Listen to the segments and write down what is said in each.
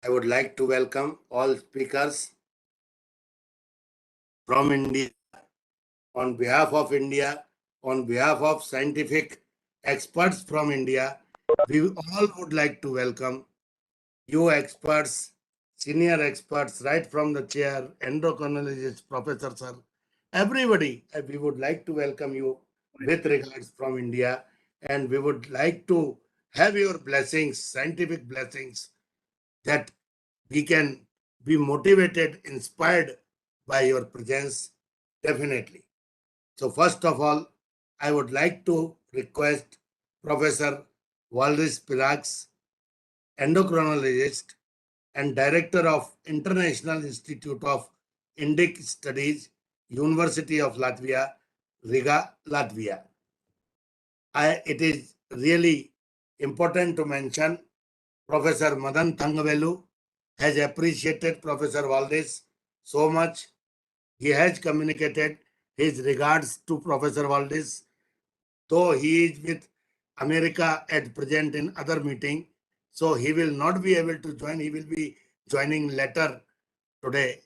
I would like to welcome all speakers from India, on behalf of India, on behalf of scientific experts from India. We all would like to welcome you experts, senior experts, right from the chair, endocrinologist, professor, sir, everybody. We would like to welcome you with regards from India, and we would like to have your blessings, scientific blessings, that we can be motivated, inspired by your presence, definitely. So first of all, I would like to request Professor Valdis Pīrāgs, endocrinologist and director of International Institute of Indic Studies, University of Latvia, Riga, Latvia. It is really important to mention Professor Madan Thangavelu has appreciated Professor Valdis so much. He has communicated his regards to Professor Valdis, though he is with America at present in other meeting, so he will not be able to join. He will be joining later today.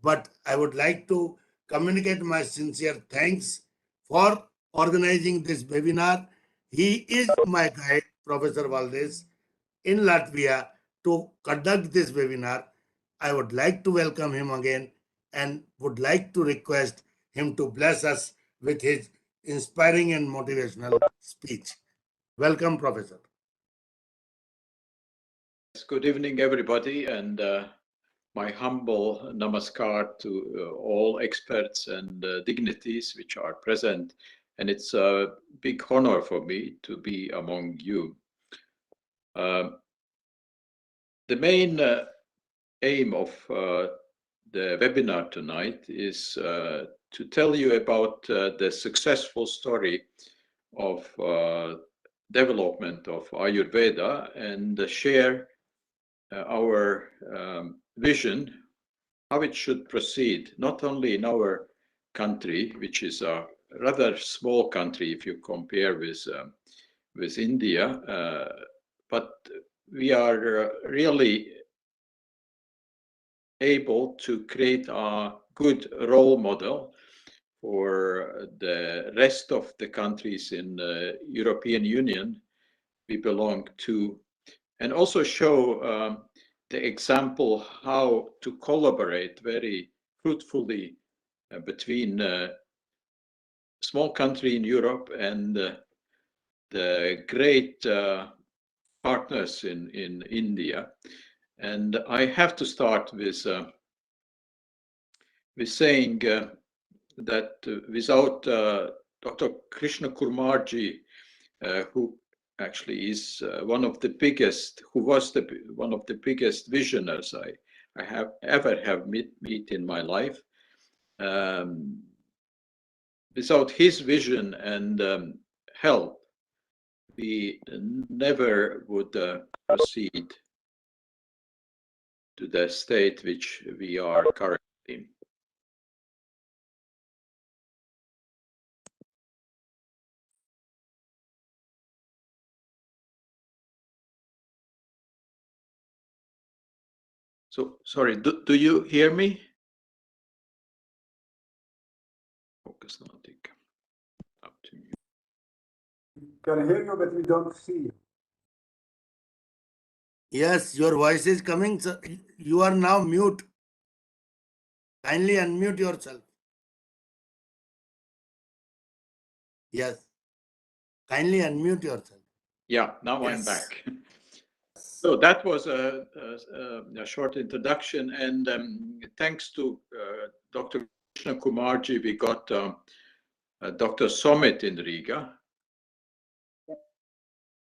But I would like to communicate my sincere thanks for organizing this webinar. He is my guide, Professor Valdis, in Latvia to conduct this webinar. I would like to welcome him again and would like to request him to bless us with his inspiring and motivational speech. Welcome, Professor. Good evening, everybody, and my humble namaskar to all experts and dignities which are present. And it's a big honor for me to be among you. The main aim of the webinar tonight is to tell you about the successful story of development of Ayurveda and share our vision, how it should proceed, not only in our country, which is a rather small country if you compare with India, but we are really able to create a good role model for the rest of the countries in the European Union we belong to, and also show the example how to collaborate very fruitfully between small country in Europe and the great partners in India. And I have to start with saying that without Dr. Krishna Kumarji, who actually is one of the biggest, who was one of the biggest visionaries I have ever meet in my life. Without his vision and help, we never would proceed to the state which we are currently in. So, sorry, do you hear me? Focus on up to me. Can hear you, but we don't see you. Yes, your voice is coming. So you are now mute. Kindly unmute yourself. Yes. Kindly unmute yourself. Yeah, now Yes. I'm back. So that was a short introduction, and thanks to Dr. Krishna Kumarji, we got Dr. Somit in Riga.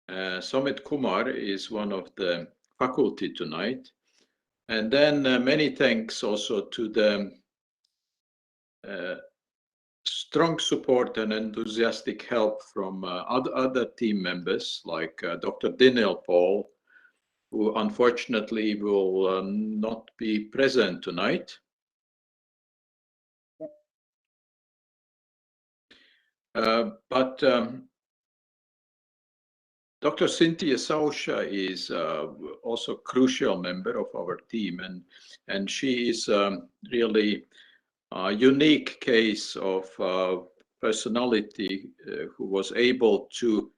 Somit Kumar is one of the faculty tonight. And then many thanks also to the strong support and enthusiastic help from other team members like Dr. Dinil Paul, who unfortunately will not be present tonight. But Dr. Sintija Sauša is also a crucial member of our team, and she is really a unique case of personality who was able to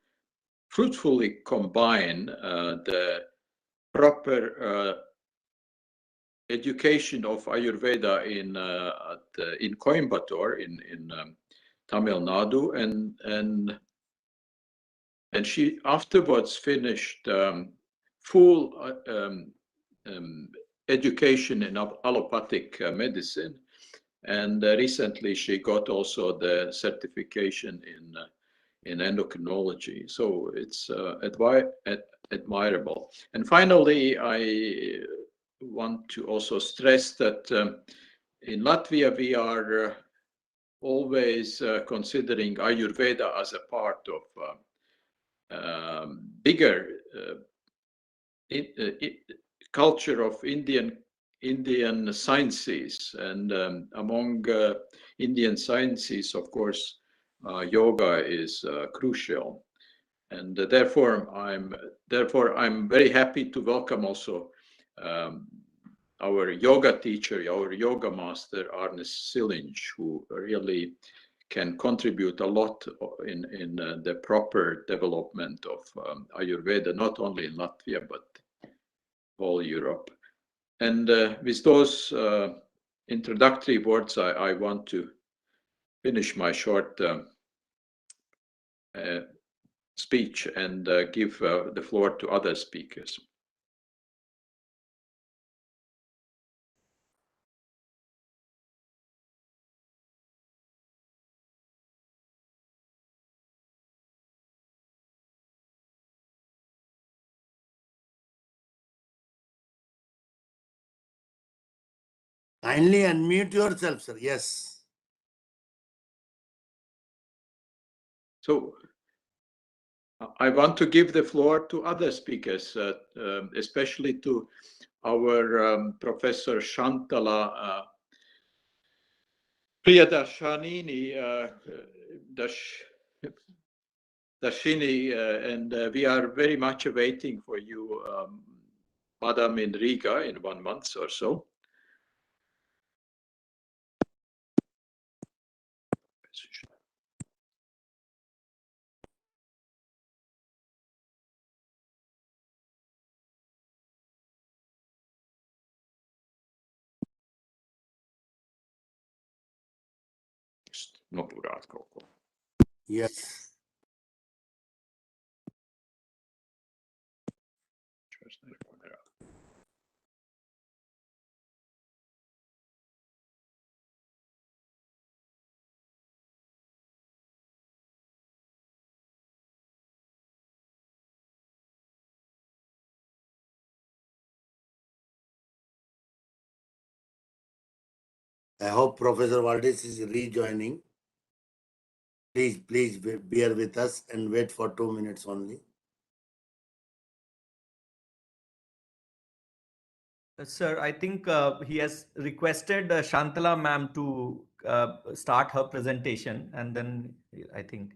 fruitfully combine the proper education of Ayurveda in Coimbatore in Tamil Nadu, and she afterwards finished full education in allopathic medicine, and recently she got also the certification in endocrinology. So it's admirable. And finally, I want to also stress that in Latvia we are always considering Ayurveda as a part of bigger culture of Indian sciences, and among Indian sciences, of course, yoga is crucial, and therefore I'm very happy to welcome also our yoga teacher, our yoga master, Arnis Silins, who really can contribute a lot in the proper development of Ayurveda, not only in Latvia, but all Europe. And with those introductory words, I want to finish my short speech and give the floor to other speakers. Kindly unmute yourself, sir. Yes. So I want to give the floor to other speakers, especially to our Professor Shantala Priyadarshini Dashini, and we are very much waiting for you, Madam, in Riga in 1 month or so. Yes. I hope Professor Valdis is rejoining. Please bear with us and wait for 2 minutes only. Sir, I think he has requested Shantala ma'am to start her presentation, and then I think.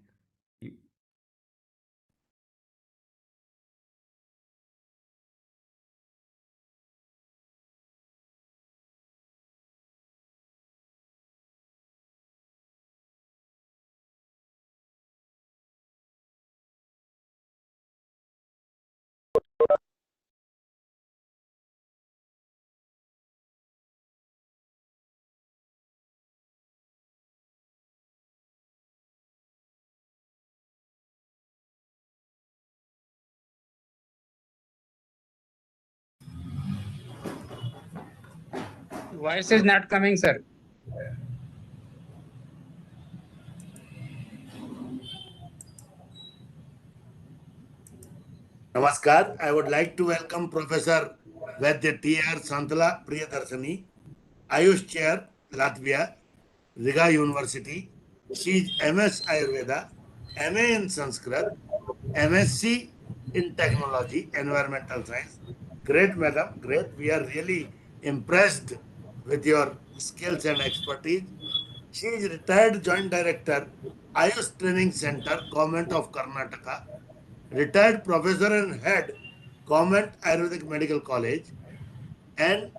Voice is not coming, sir. Namaskar. I would like to welcome Professor Vaidya T.R. Shantala Priyadarshini, Ayush Chair, Latvia, Riga University. She is MS Ayurveda, MA in Sanskrit, MSc in Technology, Environmental Science. Great, madam. Great. We are really impressed with your skills and expertise. She is retired Joint Director, Ayush Training Center, Government of Karnataka, retired professor and head Government Ayurvedic Medical College, and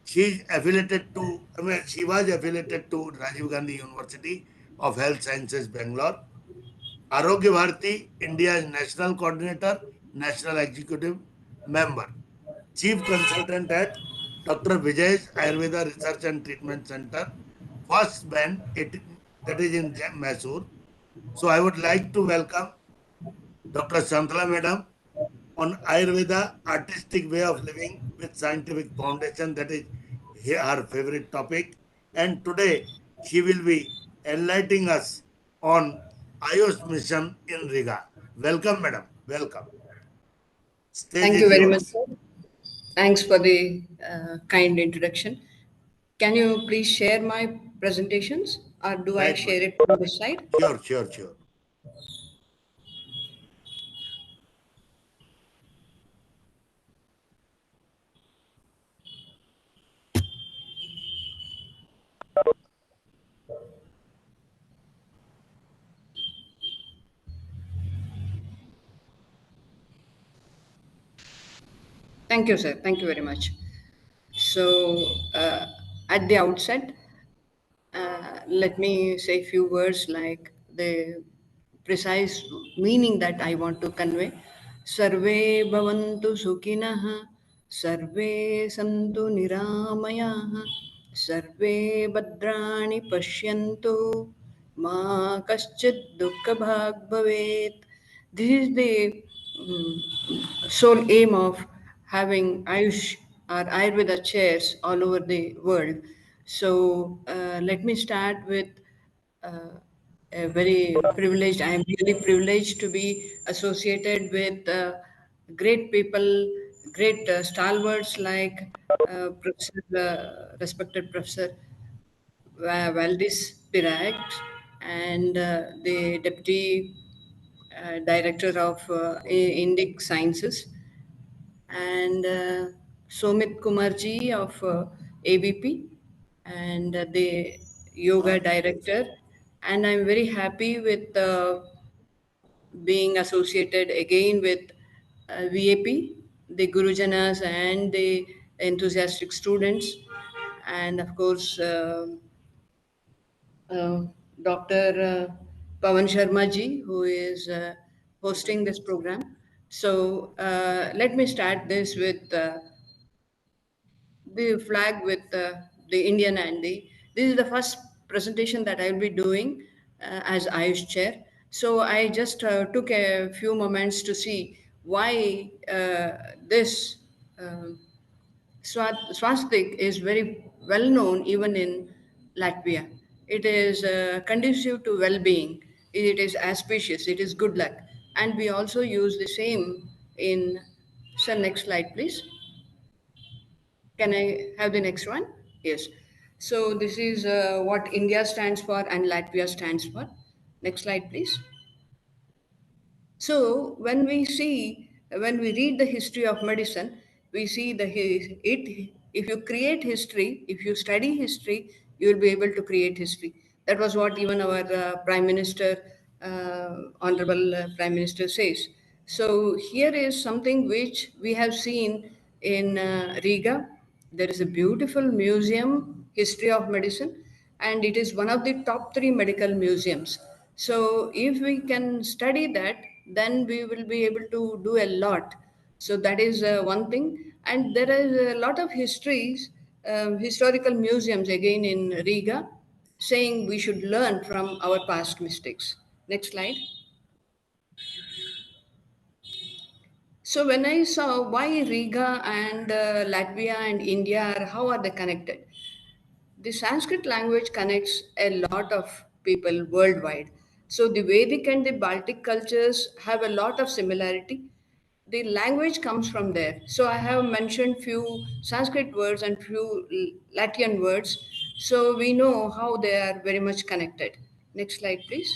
she is affiliated to, she was affiliated to Rajiv Gandhi University of Health Sciences, Bangalore. Arogya Bharati, India's National Coordinator, National Executive Member, Chief Consultant at Dr. Vijay's Ayurveda Research and Treatment Center, first band, that is in Mysore. So I would like to welcome Dr. Shantala Madam on Ayurveda, artistic way of living with scientific foundation. That is her favorite topic. And today she will be enlightening us on Ayush mission in Riga. Welcome, madam. Welcome. Stage Thank is you very yours. much, sir. Thanks for the kind introduction. Can you please share my presentations, or do I Right, share madam. it from this side? Sure. Thank you, sir. Thank you very much. So, at the outset, let me say a few words like the precise meaning that I want to convey. Sarve bhavantu sukhinah, sarve santu niramayah, sarve bhadrani pashyantu, ma kaschid dukkha bhag bhavet. This is the sole aim of having Ayush or Ayurveda chairs all over the world. So let me start with uh, a very privileged. I am really privileged to be associated with great people, great stalwarts like Professor, respected Professor Valdis Pīrāgs, and the Deputy Director of Indic Sciences, and Somit Kumarji of ABP, and the Yoga Director. And I'm very happy with being associated again with VAP, the Gurujanas and the enthusiastic students, and of course uh, Dr. Pawan Sharma ji, who is hosting this program. So let me start this with the flag with the Indian and the. This is the first presentation that I'll be doing as Ayush chair. So I just took a few moments to see why this. Swastik is very well known even in Latvia. It is conducive to well being, it is auspicious, it is good luck. And we also use the same in. Sir, next slide, please. Can I have the next one? Yes. So this is what India stands for and Latvia stands for. Next slide, please. So when we read the history of medicine, we see it. If you create history, if you study history, you will be able to create history. That was what even our Prime Minister, Honorable Prime Minister, says. So here is something which we have seen in Riga. There is a beautiful museum, History of Medicine, and it is one of the top three medical museums. So if we can study that, then we will be able to do a lot. So that is one thing. And there is a lot of historical museums again in Riga, saying we should learn from our past mistakes. Next slide. So when I saw why Riga and Latvia and India, how are they connected? The Sanskrit language connects a lot of people worldwide. So the Vedic and the Baltic cultures have a lot of similarity. The language comes from there. So I have mentioned few Sanskrit words and few Latvian words. So we know how they are very much connected. Next slide, please.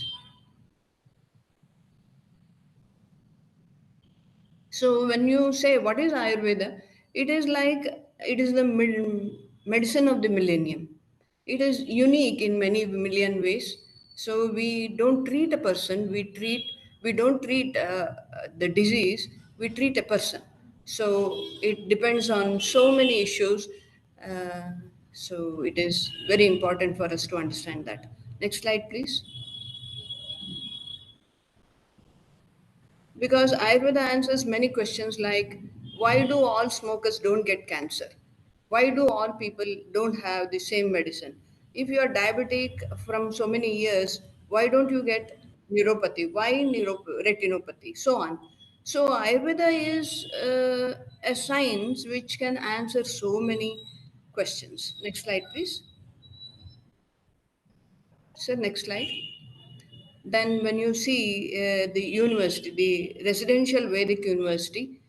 So when you say what is Ayurveda, it is like it is the medicine of the millennium. It is unique in many million ways. So we don't treat a person, we treat We don't treat the disease, we treat a person. So it depends on so many issues. Uh, so it is very important for us to understand that. Next slide, please. Because Ayurveda answers many questions like, why do all smokers don't get cancer? Why do all people don't have the same medicine? If you are diabetic from so many years, why don't you get neuropathy? Why retinopathy? So on. So Ayurveda is a science which can answer so many questions. Next slide, please. Sir, next slide. Then when you see the university, the residential Vedic university,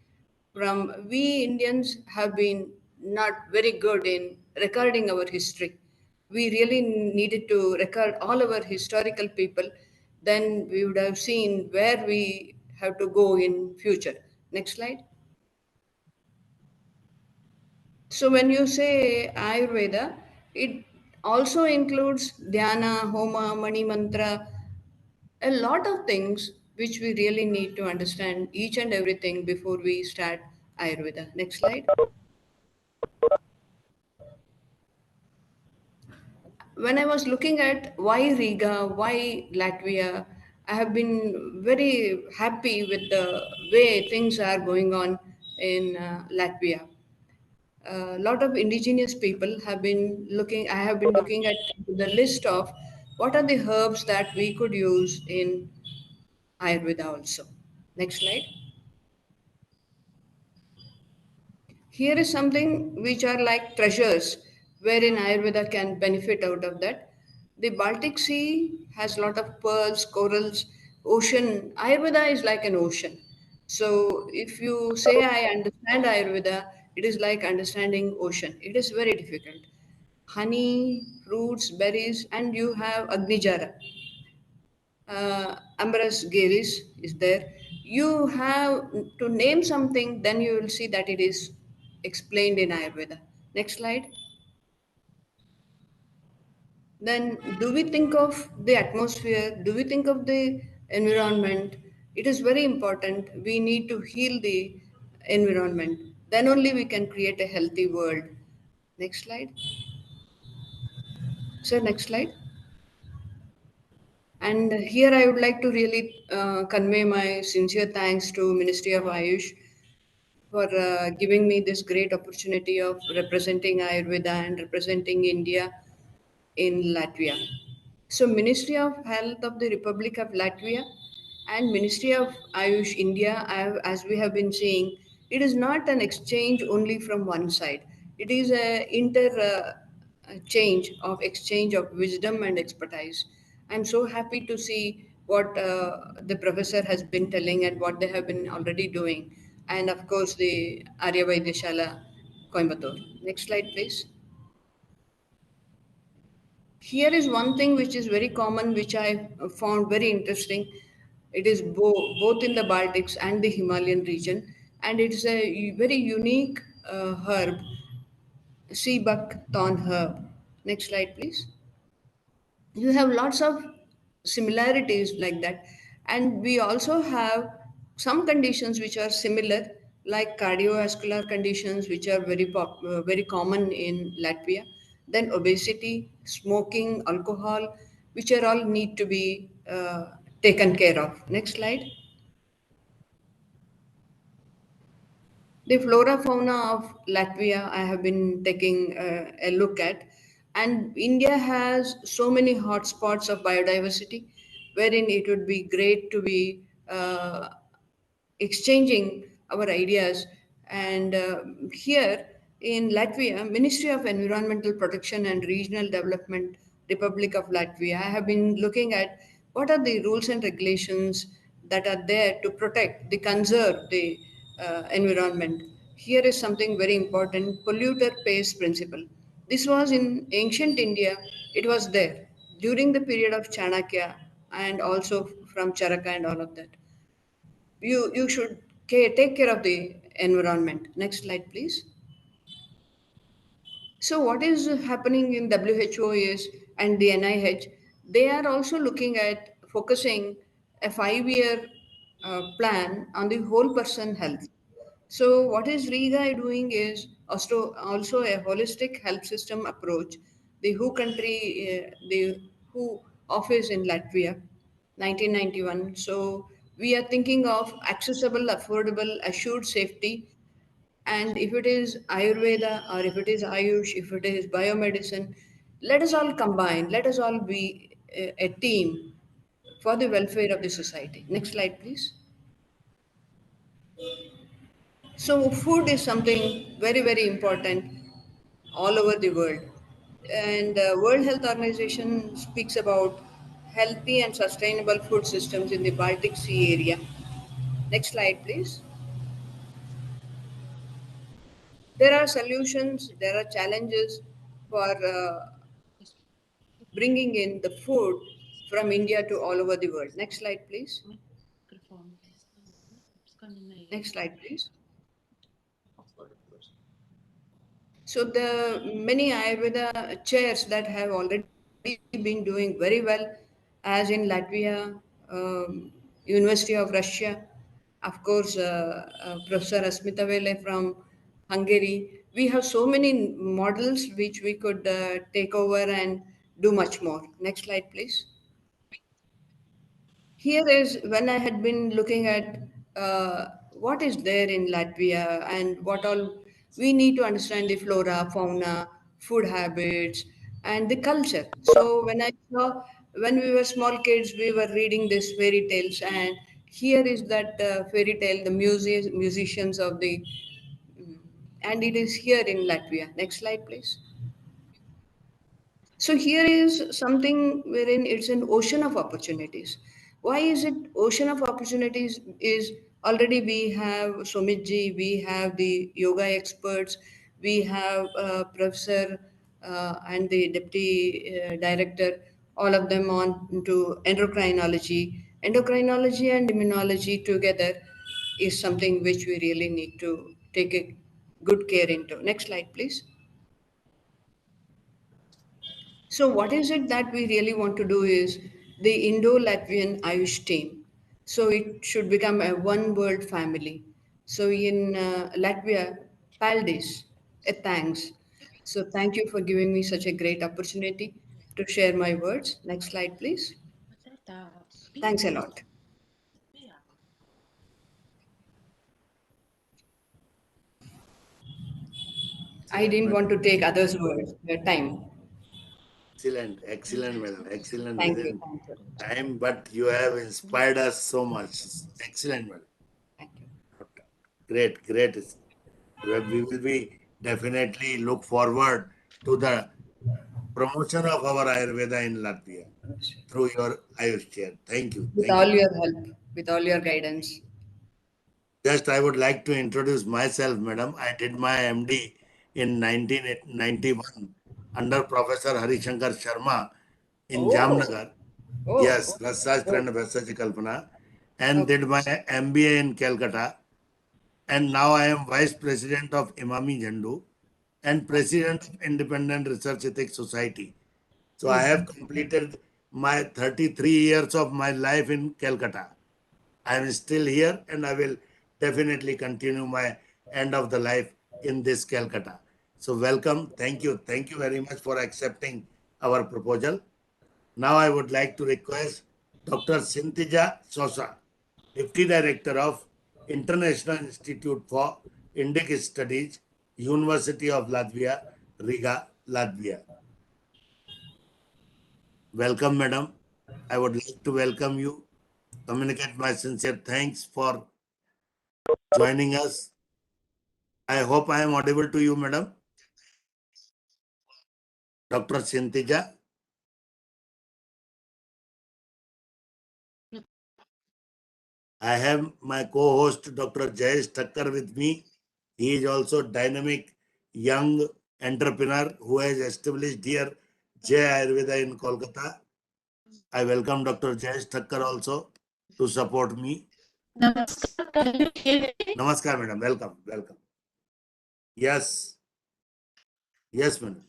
we Indians have been not very good in recording our history. We really needed to record all our historical people. Then we would have seen where we have to go in future. Next slide. So when you say Ayurveda, it also includes dhyana, homa, mani mantra, a lot of things which we really need to understand each and everything before we start Ayurveda. Next slide. When I was looking at why Riga, why Latvia, I have been very happy with the way things are going on in Latvia. A lot of indigenous people have been looking, I have been looking at the list of what are the herbs that we could use in Ayurveda also. Next slide. Here is something which are like treasures wherein Ayurveda can benefit out of that. The Baltic Sea has a lot of pearls, corals, ocean. Ayurveda is like an ocean. So if you say I understand Ayurveda, it is like understanding ocean. It is very difficult. Honey, fruits, berries, and you have Agnijara. Ambrose Garis is there. You have to name something, then you will see that it is explained in Ayurveda. Next slide. Then, do we think of the atmosphere? Do we think of the environment? It is very important. We need to heal the environment. Then only we can create a healthy world. Next slide. Sir, next slide. And here I would like to really convey my sincere thanks to Ministry of Ayush for giving me this great opportunity of representing Ayurveda and representing India in Latvia. So Ministry of Health of the Republic of Latvia and Ministry of Ayush India, as we have been seeing, it is not an exchange only from one side. It is a change of exchange of wisdom and expertise. I'm so happy to see what the professor has been telling and what they have been already doing. And of course, the Arya Vaidyashala Coimbatore. Next slide, please. Here is one thing which is very common, which I found very interesting. It is both in the Baltics and the Himalayan region, and it is a very unique herb, sea buckthorn herb. Next slide, please. You have lots of similarities like that, and we also have some conditions which are similar, like cardiovascular conditions which are very common in Latvia, then obesity, smoking, alcohol, which are all need to be taken care of. Next slide. The flora fauna of Latvia, I have been taking a look at, and India has so many hotspots of biodiversity, wherein it would be great to be exchanging our ideas. And here in Latvia, Ministry of Environmental Protection and Regional Development, Republic of Latvia, I have been looking at what are the rules and regulations that are there to protect, the conserve the environment. Here is something very important: polluter pays principle. This was in ancient India, it was there during the period of Chanakya and also from Charaka and all of that. You should take care of the environment. Next slide, please. So what is happening in WHO is, and the NIH, they are also looking at focusing a 5-year plan on the whole person health. So what is Riga doing is also a holistic health system approach. The WHO country, the WHO office in Latvia, 1991. So we are thinking of accessible, affordable, assured safety. And if it is Ayurveda or if it is Ayush, if it is biomedicine, let us all combine. Let us all be a team for the welfare of the society. Next slide, please. So, food is something very, very important all over the world. And World Health Organization speaks about healthy and sustainable food systems in the Baltic Sea area. Next slide, please. There are solutions, there are challenges for bringing in the food from India to all over the world. Next slide, please. Next slide, please. So the many Ayurveda chairs that have already been doing very well, as in Latvia, University of Russia, of course, Professor Asmita Vele from Hungary. We have so many models which we could take over and do much more. Next slide, please. Here is when I had been looking at what is there in Latvia and what all we need to understand the flora, fauna, food habits, and the culture. So when we were small kids, we were reading these fairy tales, and here is that fairy tale, the musicians of the, and it is here in Latvia. Next slide, please. So here is something wherein it's an ocean of opportunities. Why is it ocean of opportunities? Is already we have Somitji, we have the yoga experts, we have Professor and the Deputy Director, all of them on to endocrinology. Endocrinology and immunology together is something which we really need to take a good care into. Next slide, please. So, what is it that we really want to do is the Indo Latvian Ayush team. So, it should become a one world family. So, in Latvia, Valdis, a thanks. So, thank you for giving me such a great opportunity to share my words. Next slide, please. Thanks a lot. I didn't want to take others' words, their time. Excellent, excellent, madam. Excellent Thank you. within Thank you. time, but you have inspired us so much. Excellent, madam. Thank you. Great, great. We will be definitely look forward to the promotion of our Ayurveda in Latvia through your Ayush chair. Thank you. With Thank all you. your help, with all your guidance. Just I would like to introduce myself, madam. I did my MD in 1991 under Professor Harishankar Sharma in Oh, Jamnagar. oh, Yes, oh, Rasashastra oh. and Bhasaji Kalpana, and Okay. did my MBA in Calcutta. And now I am Vice President of Imami Jhandu and President of Independent Research Ethics Society. So I have completed my 33 years of my life in Calcutta. I am still here and I will definitely continue my end of the life in this Calcutta. So welcome. Thank you. Thank you very much for accepting our proposal. Now I would like to request Dr. Sintija Sauša, Deputy Director of International Institute for Indic Studies, University of Latvia, Riga, Latvia. Welcome, madam. I would like to welcome you. Communicate my sincere thanks for joining us. I hope I am audible to you, madam. Dr. Sintija. I have my co-host Dr. Jayesh Thakkar with me. He is also dynamic young entrepreneur who has established here Jay Ayurveda in Kolkata. I welcome Dr. Jayesh Thakkar also to support me. Namaskar, madam. Welcome. Welcome. Yes. Yes, madam.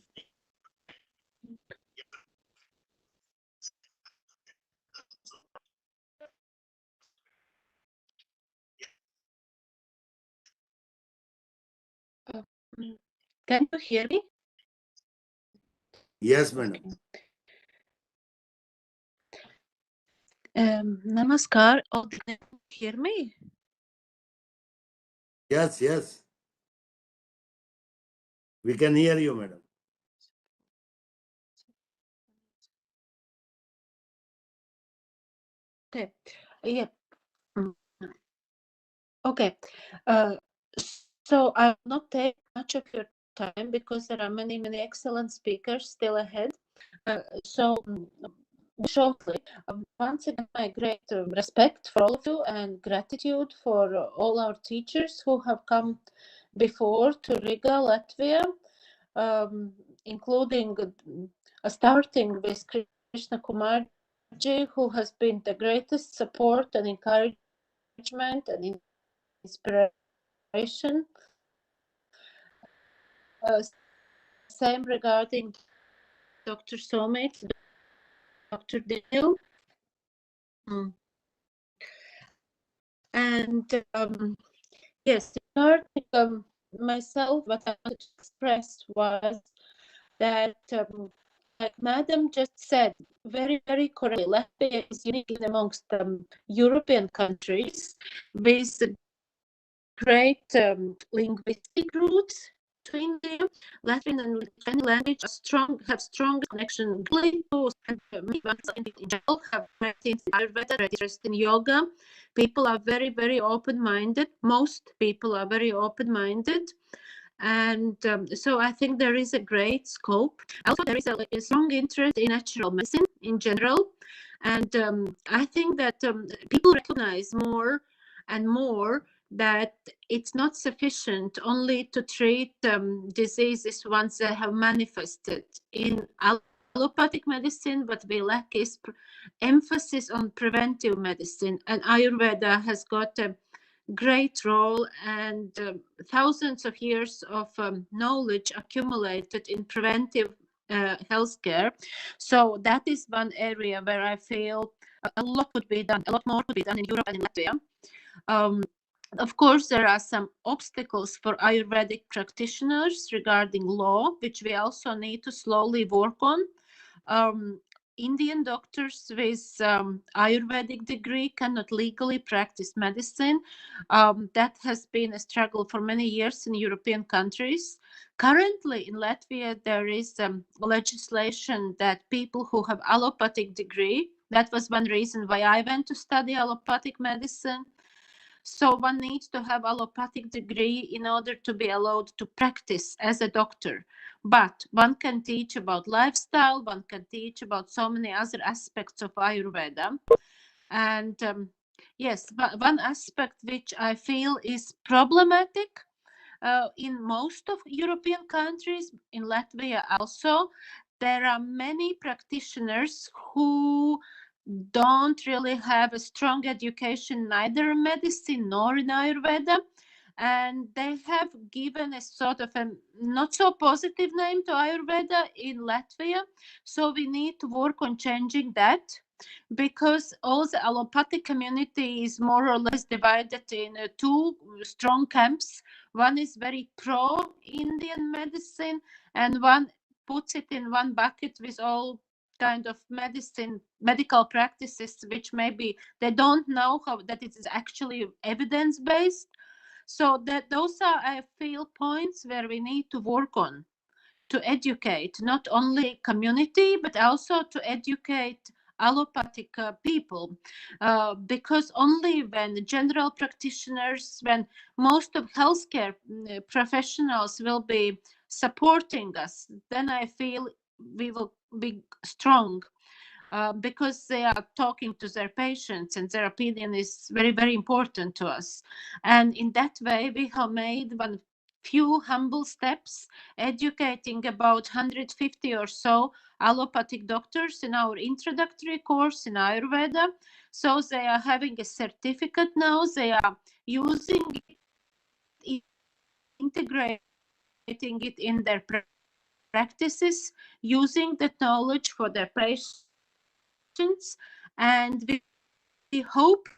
Can you hear me? Yes, madam. Namaskar. Oh, can you hear me? Yes, yes. We can hear you, madam. Okay. Yeah. Okay. Uh, so I will not take much of your time because there are many, many excellent speakers still ahead. Shortly, once again, my great respect for all of you and gratitude for all our teachers who have come before to Riga, Latvia, including starting with Krishna Kumar ji, who has been the greatest support and encouragement and inspiration. Same regarding Dr. Somit, Dr. Dinil. And yes, regarding myself, what I wanted to express was that, like Madam just said, very, very correctly, Latvia is unique amongst European countries with great linguistic roots to India. Latvian and Lithuanian language have strong connection globally to many in general have great Ayurveda, interest in yoga. People are very, very open-minded. Most people are very open-minded. And so I think there is a great scope. Also, there is a strong interest in natural medicine in general. And I think that people recognize more and more that it's not sufficient only to treat diseases once they have manifested in allopathic medicine. What we lack is emphasis on preventive medicine. And Ayurveda has got a great role and thousands of years of knowledge accumulated in preventive healthcare. So that is one area where I feel a lot could be done, a lot more could be done in Europe and in Latvia. Of course, there are some obstacles for Ayurvedic practitioners regarding law, which we also need to slowly work on. Indian doctors with Ayurvedic degree cannot legally practice medicine. That has been a struggle for many years in European countries. Currently in Latvia, there is legislation that people who have allopathic degree, that was one reason why I went to study allopathic medicine. So one needs to have allopathic degree in order to be allowed to practice as a doctor. But one can teach about lifestyle, one can teach about so many other aspects of Ayurveda. And yes, one aspect which I feel is problematic in most of European countries, in Latvia also, there are many practitioners who don't really have a strong education neither in medicine nor in Ayurveda, and they have given a sort of a not so positive name to Ayurveda in Latvia. So we need to work on changing that, because all the allopathic community is more or less divided in two strong camps. One is very pro-Indian medicine, and one puts it in one bucket with all kind of medical practices, which maybe they don't know how that it is actually evidence-based. So that those are, I feel, points where we need to work on to educate not only community but also to educate allopathic people, because only when general practitioners, when most of healthcare professionals will be supporting us, then I feel we will be strong. Because they are talking to their patients and their opinion is very, very important to us. And in that way, we have made one few humble steps, educating about 150 or so allopathic doctors in our introductory course in Ayurveda. So they are having a certificate now. They are using it, integrating it in their practices, using the knowledge for their patients. And we hope,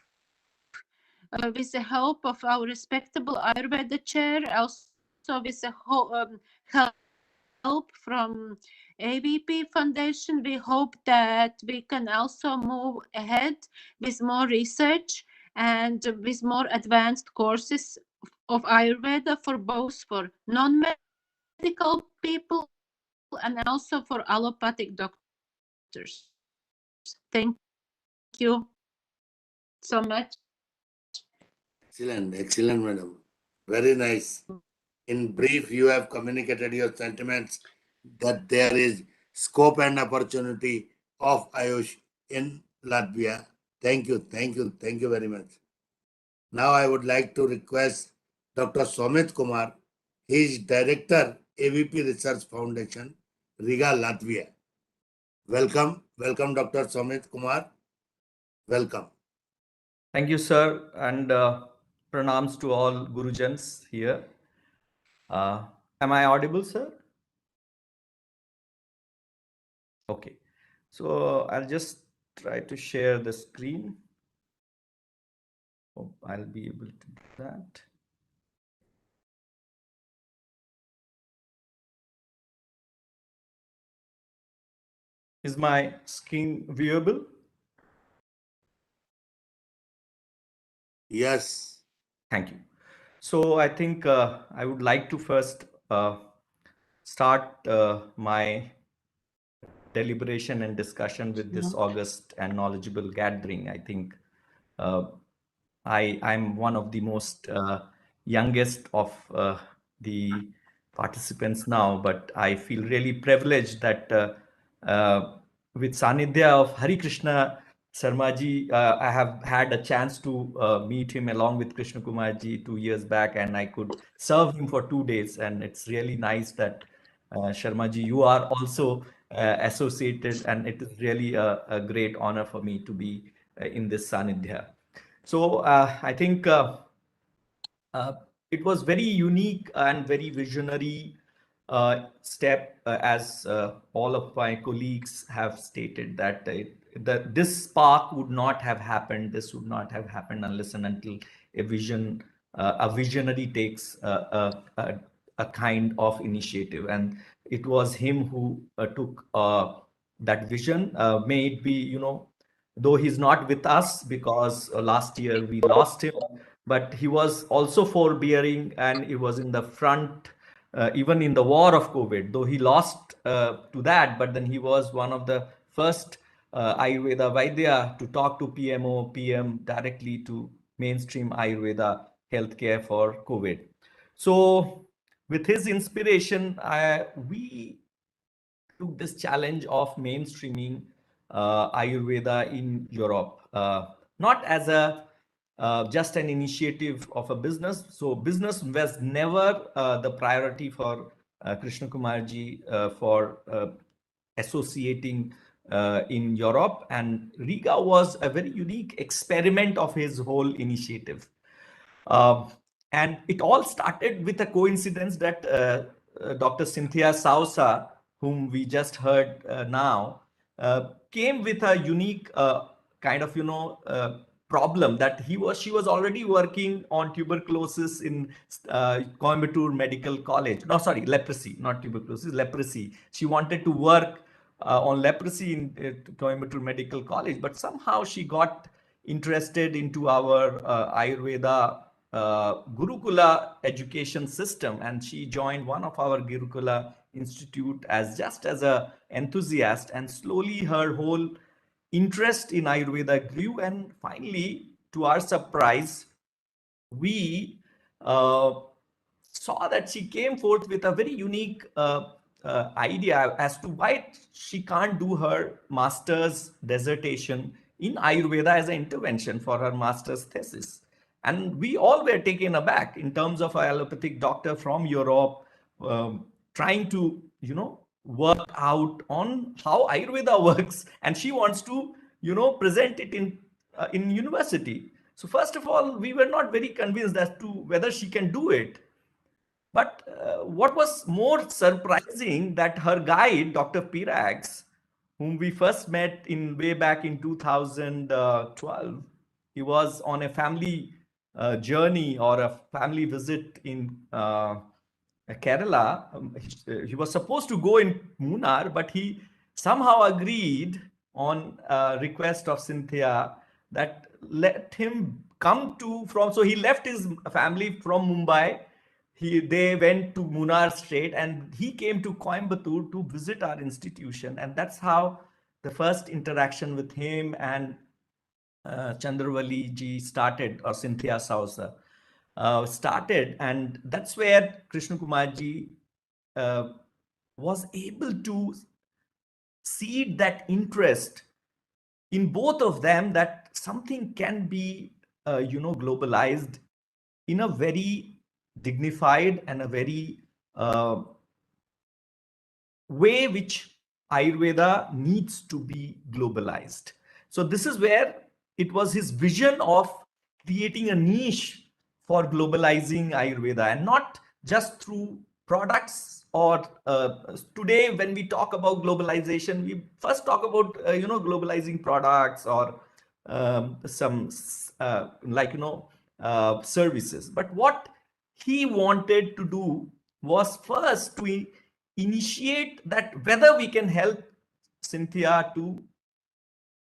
with the help of our respectable Ayurveda chair, also with the help from ABP Foundation, we hope that we can also move ahead with more research and with more advanced courses of Ayurveda for both for non-medical people and also for allopathic doctors. Thank you so much. Excellent, excellent, madam. Very nice. In brief, you have communicated your sentiments that there is scope and opportunity of Ayush in Latvia. Thank you, thank you, thank you very much. Now I would like to request Dr. Somit Kumar. He is Director, AVP Research Foundation, Riga, Latvia. Welcome, welcome, Dr. Somit Kumar. Welcome. Thank you, sir, and pranams to all Gurujans here. Am I audible, sir? Okay, so I'll just try to share the screen. Hope I'll be able to do that. Is my screen viewable? Yes. Thank you. So I think I would like to first start my deliberation and discussion with this august and knowledgeable gathering. I think I'm one of the most youngest of the participants now, but I feel really privileged that with Sanidhya of Hari Krishna Sharmaji, I have had a chance to meet him along with Krishna Kumarji 2 years back, and I could serve him for 2 days. And it's really nice that Sharmaji, you are also associated, and it is really a great honor for me to be in this Sanidhya. So I think it was very unique and very visionary step, as all of my colleagues have stated, that this spark would not have happened. This would not have happened unless and until a visionary takes a kind of initiative, and it was him who took that vision. May it be, though he's not with us because last year we lost him, but he was also forbearing, and he was in the front, even in the war of COVID, though he lost to that, but then he was one of the first Ayurveda Vaidya to talk to PMO, PM directly to mainstream Ayurveda healthcare for COVID. So with his inspiration, we took this challenge of mainstreaming Ayurveda in Europe, not as a just an initiative of a business. So business was never the priority for Krishna Kumarji for associating in Europe, and Riga was a very unique experiment of his whole initiative. And it all started with a coincidence that Dr. Sintija Sauša, whom we just heard now, came with a unique kind of, problem that she was already working on tuberculosis in Coimbatore Medical College. No, sorry, leprosy, not tuberculosis, leprosy. She wanted to work on leprosy in Coimbatore Medical College, but somehow she got interested into our Ayurveda Gurukula education system, and she joined one of our Gurukula institute as a enthusiast, and slowly her whole interest in Ayurveda grew, and finally, to our surprise, we saw that she came forth with a very unique idea as to why she can't do her master's dissertation in Ayurveda as an intervention for her master's thesis. And we all were taken aback in terms of an allopathic doctor from Europe trying to, work out on how Ayurveda works, and she wants to, present it in university. So first of all, we were not very convinced as to whether she can do it. But what was more surprising, that her guide, Dr. Pīrāgs, whom we first met way back in 2012, he was on a family journey or a family visit in Kerala. He was supposed to go in Munnar, but he somehow agreed on request of Sintija that let him come to from. So he left his family from Mumbai. They went to Munnar straight, and he came to Coimbatore to visit our institution, and that's how the first interaction with him and Chandravali ji started, or Cynthia Sauša started, and that's where Krishna Kumar ji was able to seed that interest in both of them, that something can be globalized in a very dignified and a very way which Ayurveda needs to be globalized. So this is where it was his vision of creating a niche for globalizing Ayurveda, and not just through products. Or today when we talk about globalization, we first talk about globalizing products or some services. But what he wanted to do was first to initiate that whether we can help Cynthia to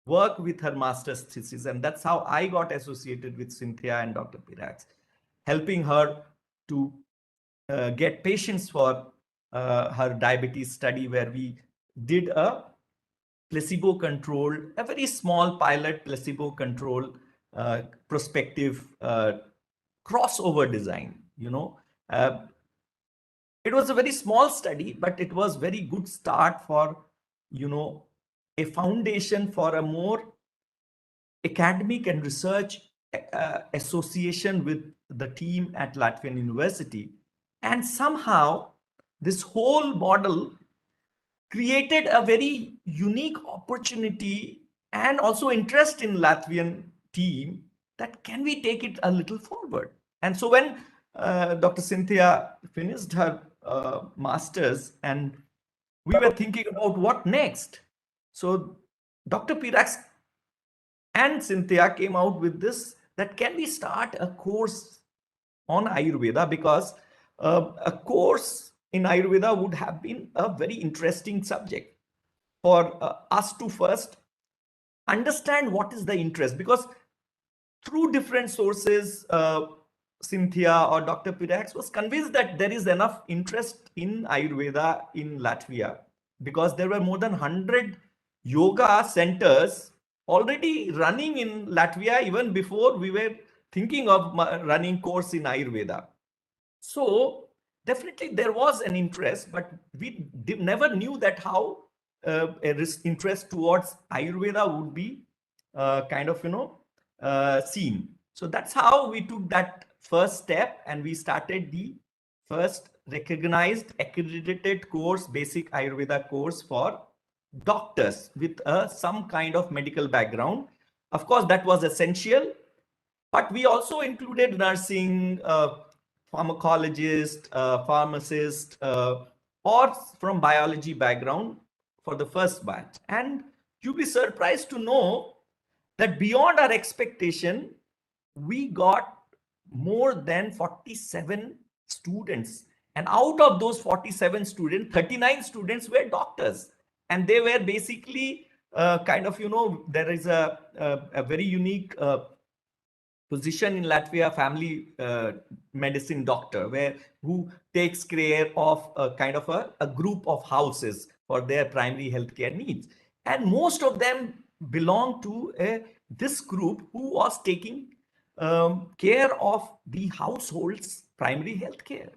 work with her master's thesis. And that's how I got associated with Cynthia and Dr. Pīrāgs, helping her to get patients for her diabetes study, where we did a placebo-controlled, a very small pilot placebo-controlled prospective crossover design. It was a very small study, but it was very good start for a foundation for a more academic and research association with the team at Latvian University. And somehow this whole model created a very unique opportunity and also interest in Latvian team, that can we take it a little forward. And so when Dr. Cynthia finished her master's, and we were thinking about what next. So Dr. Pīrāgs and Cynthia came out with this, that can we start a course on Ayurveda, because a course in Ayurveda would have been a very interesting subject for us to first understand what is the interest, because through different sources, Cynthia or Dr. Pīrāgs was convinced that there is enough interest in Ayurveda in Latvia, because there were more than 100 yoga centers already running in Latvia even before we were thinking of running course in Ayurveda. So definitely there was an interest, but we never knew that how interest towards Ayurveda would be seen. So that's how we took that first step, and we started the first recognized accredited course, basic Ayurveda course for doctors with some kind of medical background. Of course, that was essential, but we also included nursing, pharmacologist, pharmacist, or from biology background for the first batch. And you'll be surprised to know that beyond our expectation, we got more than 47 students. And out of those 47 students, 39 students were doctors. And they were basically there is a very unique position in Latvia, family medicine doctor, who takes care of a group of houses for their primary healthcare needs. And most of them belong to this group who was taking care of the household's primary healthcare.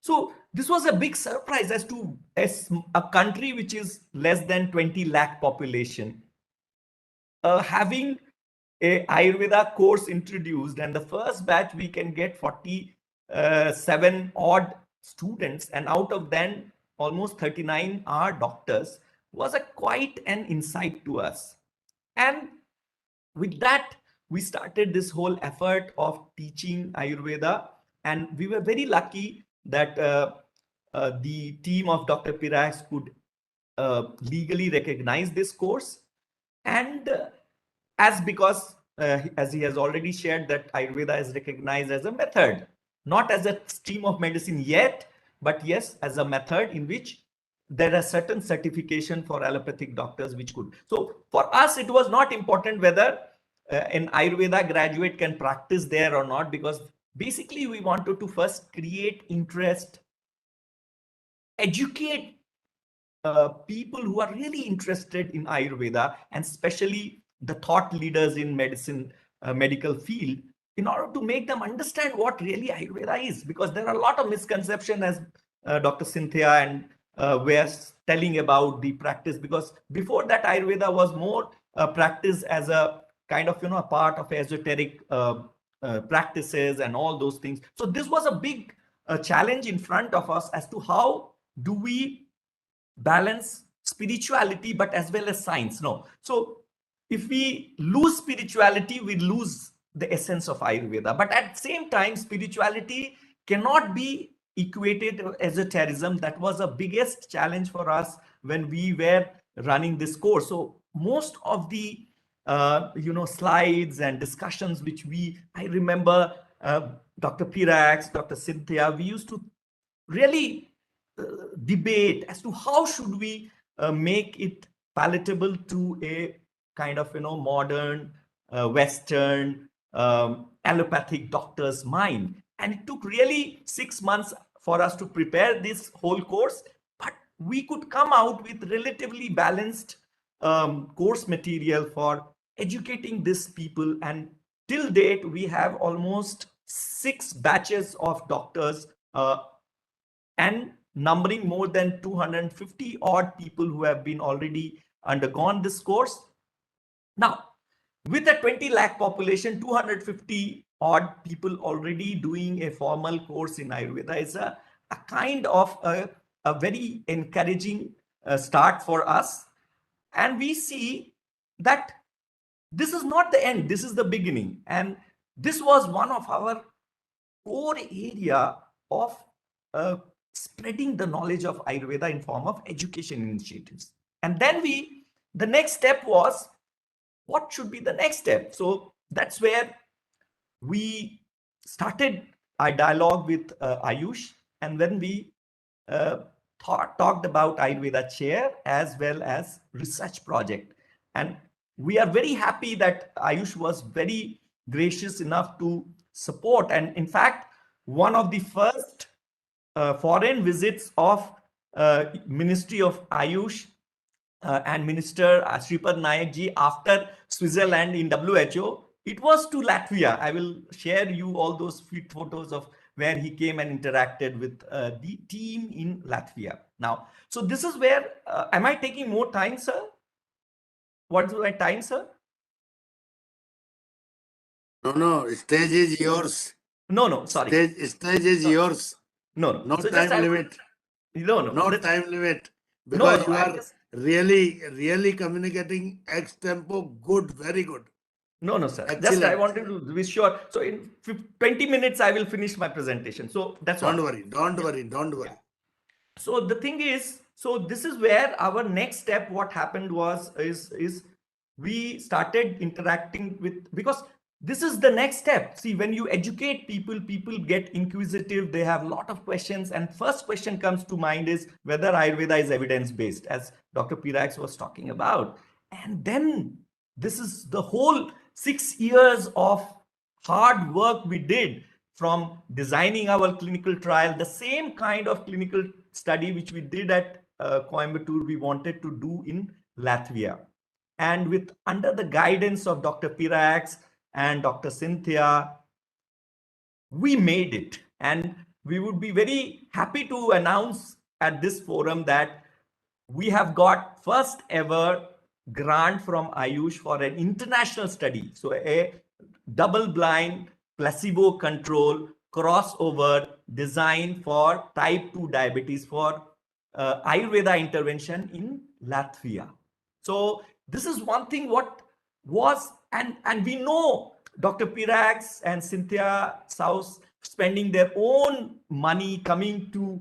So this was a big surprise as to a country which is less than 20 lakh population having a Ayurveda course introduced, and the first batch we can get 47 odd students, and out of them almost 39 are doctors, was quite an insight to us. And with that, we started this whole effort of teaching Ayurveda, and we were very lucky that the team of Dr. Pīrāgs could legally recognize this course. And because as he has already shared, that Ayurveda is recognized as a method, not as a stream of medicine yet, but yes, as a method in which there are certain certification for allopathic doctors which could. So for us, it was not important whether an Ayurveda graduate can practice there or not, because basically we wanted to first create interest, educate people who are really interested in Ayurveda, and especially the thought leaders in medicine, medical field, in order to make them understand what really Ayurveda is. Because there are a lot of misconceptions, as Dr. Sintija and were telling about the practice. Because before that, Ayurveda was more practiced as a kind of, a part of esoteric practices and all those things. So this was a big challenge in front of us as to how do we balance spirituality but as well as science. No, so if we lose spirituality, we lose the essence of Ayurveda. But at the same time, spirituality cannot be equated to esotericism. That was the biggest challenge for us when we were running this course. So most of the slides and discussions which I remember Dr. Pīrāgs, Dr. Sintija, we used to really debate as to how should we make it palatable to a kind of modern Western allopathic doctor's mind. And it took really 6 months for us to prepare this whole course, but we could come out with relatively balanced course material for educating these people. And till date, we have almost 6 batches of doctors and numbering more than 250 odd people who have been already undergone this course. Now, with a 20 lakh population, 250 odd people already doing a formal course in Ayurveda is a kind of a very encouraging start for us. And we see that this is not the end, this is the beginning. And this was one of our core area of spreading the knowledge of Ayurveda in form of education initiatives. And then the next step was, what should be the next step? So that's where we started our dialogue with Ayush, and then we talked about Ayurveda Chair as well as research project. And we are very happy that Ayush was very gracious enough to support. And in fact, one of the first foreign visits of Ministry of Ayush and Minister Shripad Nayak ji after Switzerland in WHO, it was to Latvia. I will share you all those photos of where he came and interacted with the team in Latvia. Now, so this is where, am I taking more time, sir? What is my time, sir? No, stage is yours. No, sorry. Stage is yours. No. No So time limit. No Time limit. Because you are just... really communicating ex tempo. Good, very good. No, sir. Excellent. Just I wanted to be sure. So in 20 minutes, I will finish my presentation. So that's Don't all. worry. Yeah. So the thing is, so this is where our next step, what happened was, is we started interacting with, because this is the next step. See, when you educate people, people get inquisitive, they have a lot of questions. And first question comes to mind is whether Ayurveda is evidence-based, as Dr. Pīrāgs was talking about. And then this is the whole 6 years of hard work we did, from designing our clinical trial, the same kind of clinical study which we did at Coimbatore, we wanted to do in Latvia. And with under the guidance of Dr. Pīrāgs and Dr. Sintija, we made it. And we would be very happy to announce at this forum that we have got first ever grant from Ayush for an international study. So a double-blind, placebo-controlled crossover design for type 2 diabetes for Ayurveda intervention in Latvia. So this is one thing what was, and we know Dr. Pīrāgs and Sintija Sauša spending their own money coming to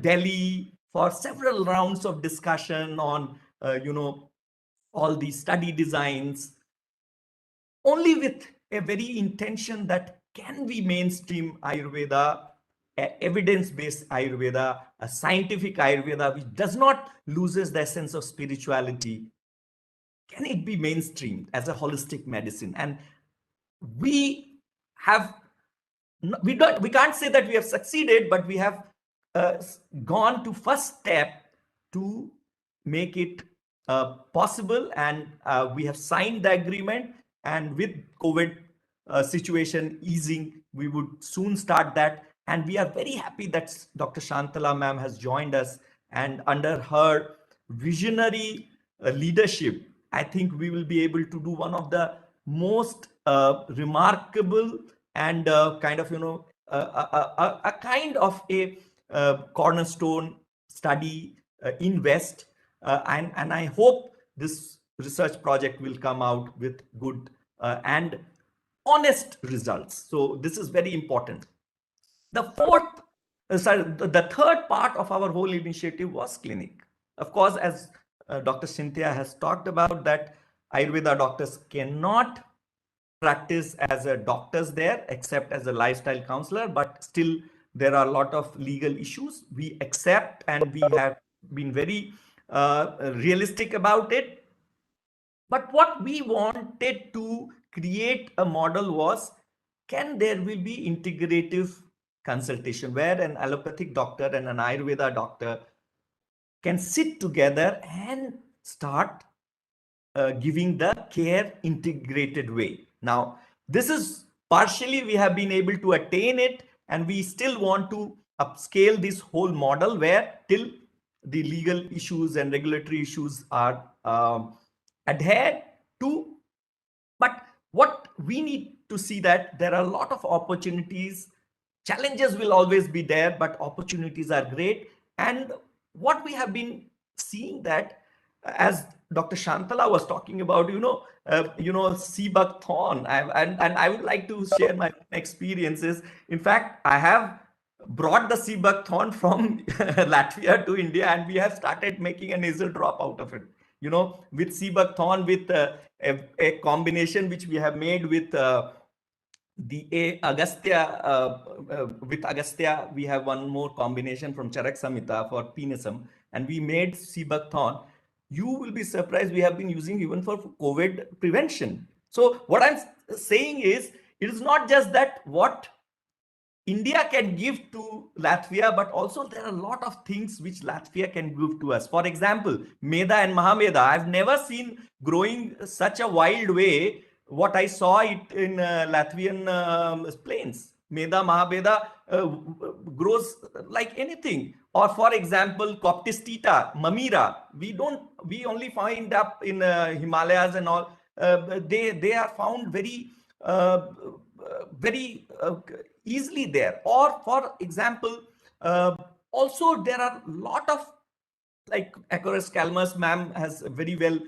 Delhi for several rounds of discussion on all these study designs, only with a very intention that can we mainstream Ayurveda evidence-based Ayurveda, a scientific Ayurveda, which does not loses the essence of spirituality, can it be mainstreamed as a holistic medicine? And we have, we can't say that we have succeeded, but we have gone to first step to make it possible, and we have signed the agreement, and with COVID situation easing, we would soon start that. And we are very happy that Dr. Shantala ma'am has joined us, and under her visionary leadership, I think we will be able to do one of the most remarkable and kind of, a kind of a cornerstone study in West. And I hope this research project will come out with good and honest results. So this is very important. The third part of our whole initiative was clinic. Of course, as Dr. Sintija has talked about, that Ayurveda doctors cannot practice as a doctors there except as a lifestyle counselor, but still there are a lot of legal issues. We accept, and we have been very realistic about it. But what we wanted to create a model was, can there will be integrative consultation where an allopathic doctor and an Ayurveda doctor can sit together and start giving the care integrated way. Now, this is partially we have been able to attain it, and we still want to upscale this whole model where till the legal issues and regulatory issues are adhered to. But what we need to see, that there are a lot of opportunities. Challenges will always be there, but opportunities are great. And what we have been seeing, that as Dr. Shantala was talking about, Seabug thorn, and I would like to share my experiences. In fact, I have brought the Seabug thorn from Latvia to India, and we have started making a nasal drop out of it. With Seabug thorn, with a combination which we have made with the Agastya, with Agastya, we have one more combination from Charak Samhita for penisum, and we made Seabug thorn. You will be surprised, we have been using even for COVID prevention. So what I'm saying is, it is not just that what India can give to Latvia, but also there are a lot of things which Latvia can give to us. For example, Meda and Mahameda. I've never seen growing such a wild way what I saw it in Latvian plains. Meda, Mahameda grows like anything. Or for example, Coptistita, Mamira, we only find up in Himalayas and all. They are found very easily there. Or for example, also there are a lot of, like Acroris calmus, ma'am has very well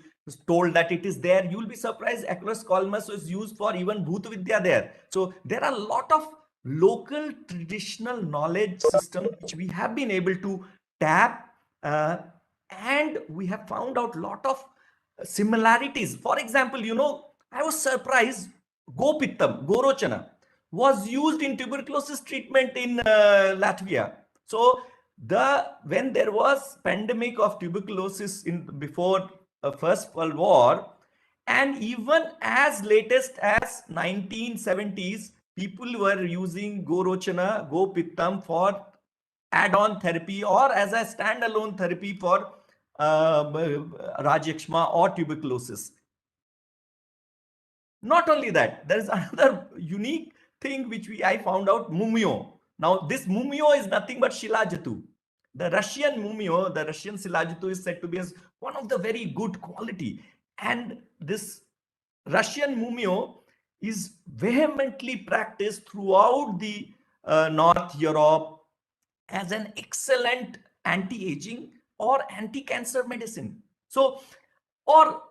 told that it is there. You'll be surprised, Acroris calmus was used for even Bhut Vidya there. So there are a lot of local traditional knowledge system which we have been able to tap, and we have found out a lot of similarities. For example, I was surprised, Gopittam, Gorochana was used in tuberculosis treatment in Latvia. So when there was pandemic of tuberculosis before First World War, and even as latest as 1970s, people were using Gorochana, Gopittam for add-on therapy or as a standalone therapy for Rajyakshma or tuberculosis. Not only that, there is another unique thing which I found out, Mumio. Now, this Mumio is nothing but Shilajatu. The Russian Mumio, the Russian Shilajatu is said to be as one of the very good quality. And this Russian Mumio is vehemently practiced throughout the North Europe as an excellent anti-aging or anti-cancer medicine. So, or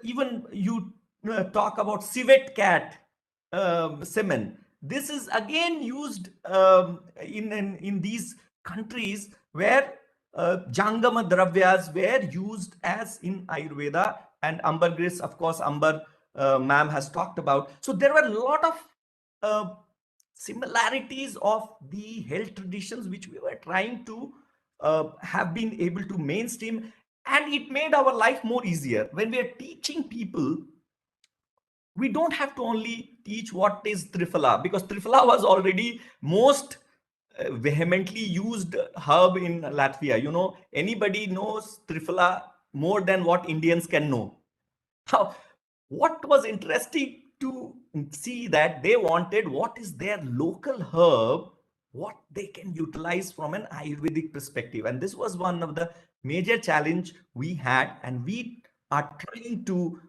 even you talk about civet cat semen. This is again used in these countries where Jangama Dravyas were used as in Ayurveda, and ambergris, of course, Amber ma'am has talked about. So there were a lot of similarities of the health traditions which we were trying to have been able to mainstream, and it made our life more easier. When we are teaching people, we don't have to only teach what is Triphala, because Triphala was already most vehemently used herb in Latvia. You know, anybody knows Triphala more than what Indians can know. How, what was interesting to see that they wanted what is their local herb, what they can utilize from an Ayurvedic perspective. And this was one of the major challenge we had, and we are trying to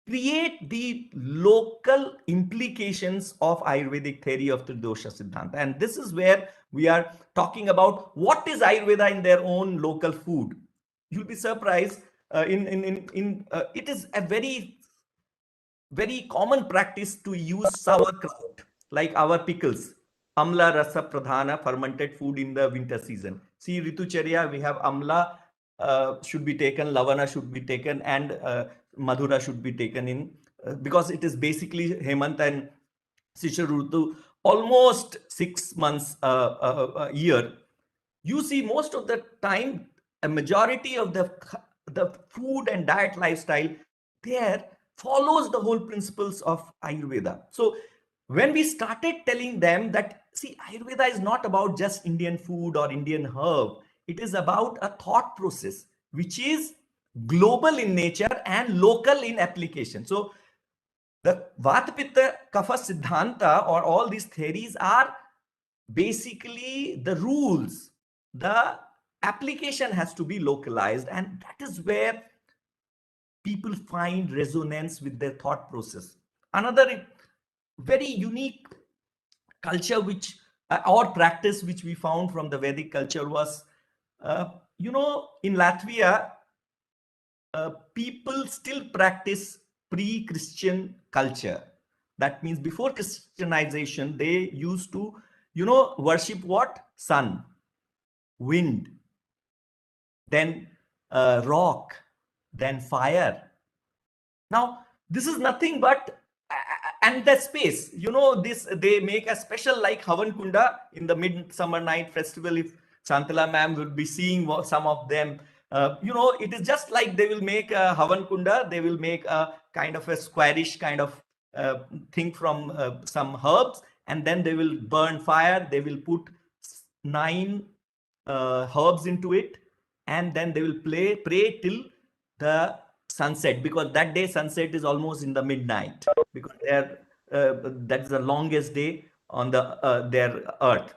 create the local implications of Ayurvedic theory of the dosha Siddhanta. And this is where we are talking about what is Ayurveda in their own local food. You'll be surprised. It is a very common practice to use sauerkraut, like our pickles. Amla rasa pradhana, fermented food in the winter season. See, Ritucharya, we have amla should be taken, lavana should be taken, and madhura should be taken in, because it is basically Hemant and Shishir Rutu, almost 6 months a year. You see, most of the time, a majority of the food and diet lifestyle there follows the whole principles of Ayurveda. So when we started telling them that, see, Ayurveda is not about just Indian food or Indian herb, it is about a thought process which is global in nature and local in application. So the Vata Pitta Kapha Siddhanta, or all these theories, are basically the rules. The application has to be localized, and that is where people find resonance with their thought process. Another very unique culture which or practice which we found from the Vedic culture was, in Latvia, people still practice pre-Christian culture. That means before Christianization, they used to, worship what? Sun, wind, then rock, then fire. Now, this is nothing but, and the space, this, they make a special like Havan Kunda in the midsummer night festival. If Shantala ma'am will be seeing some of them, it is just like they will make a Havan Kunda, they will make a kind of a squarish kind of thing from some herbs, and then they will burn fire, they will put 9 herbs into it, and then they will pray till the sunset, because that day sunset is almost in the midnight, because that's the longest day on the their earth.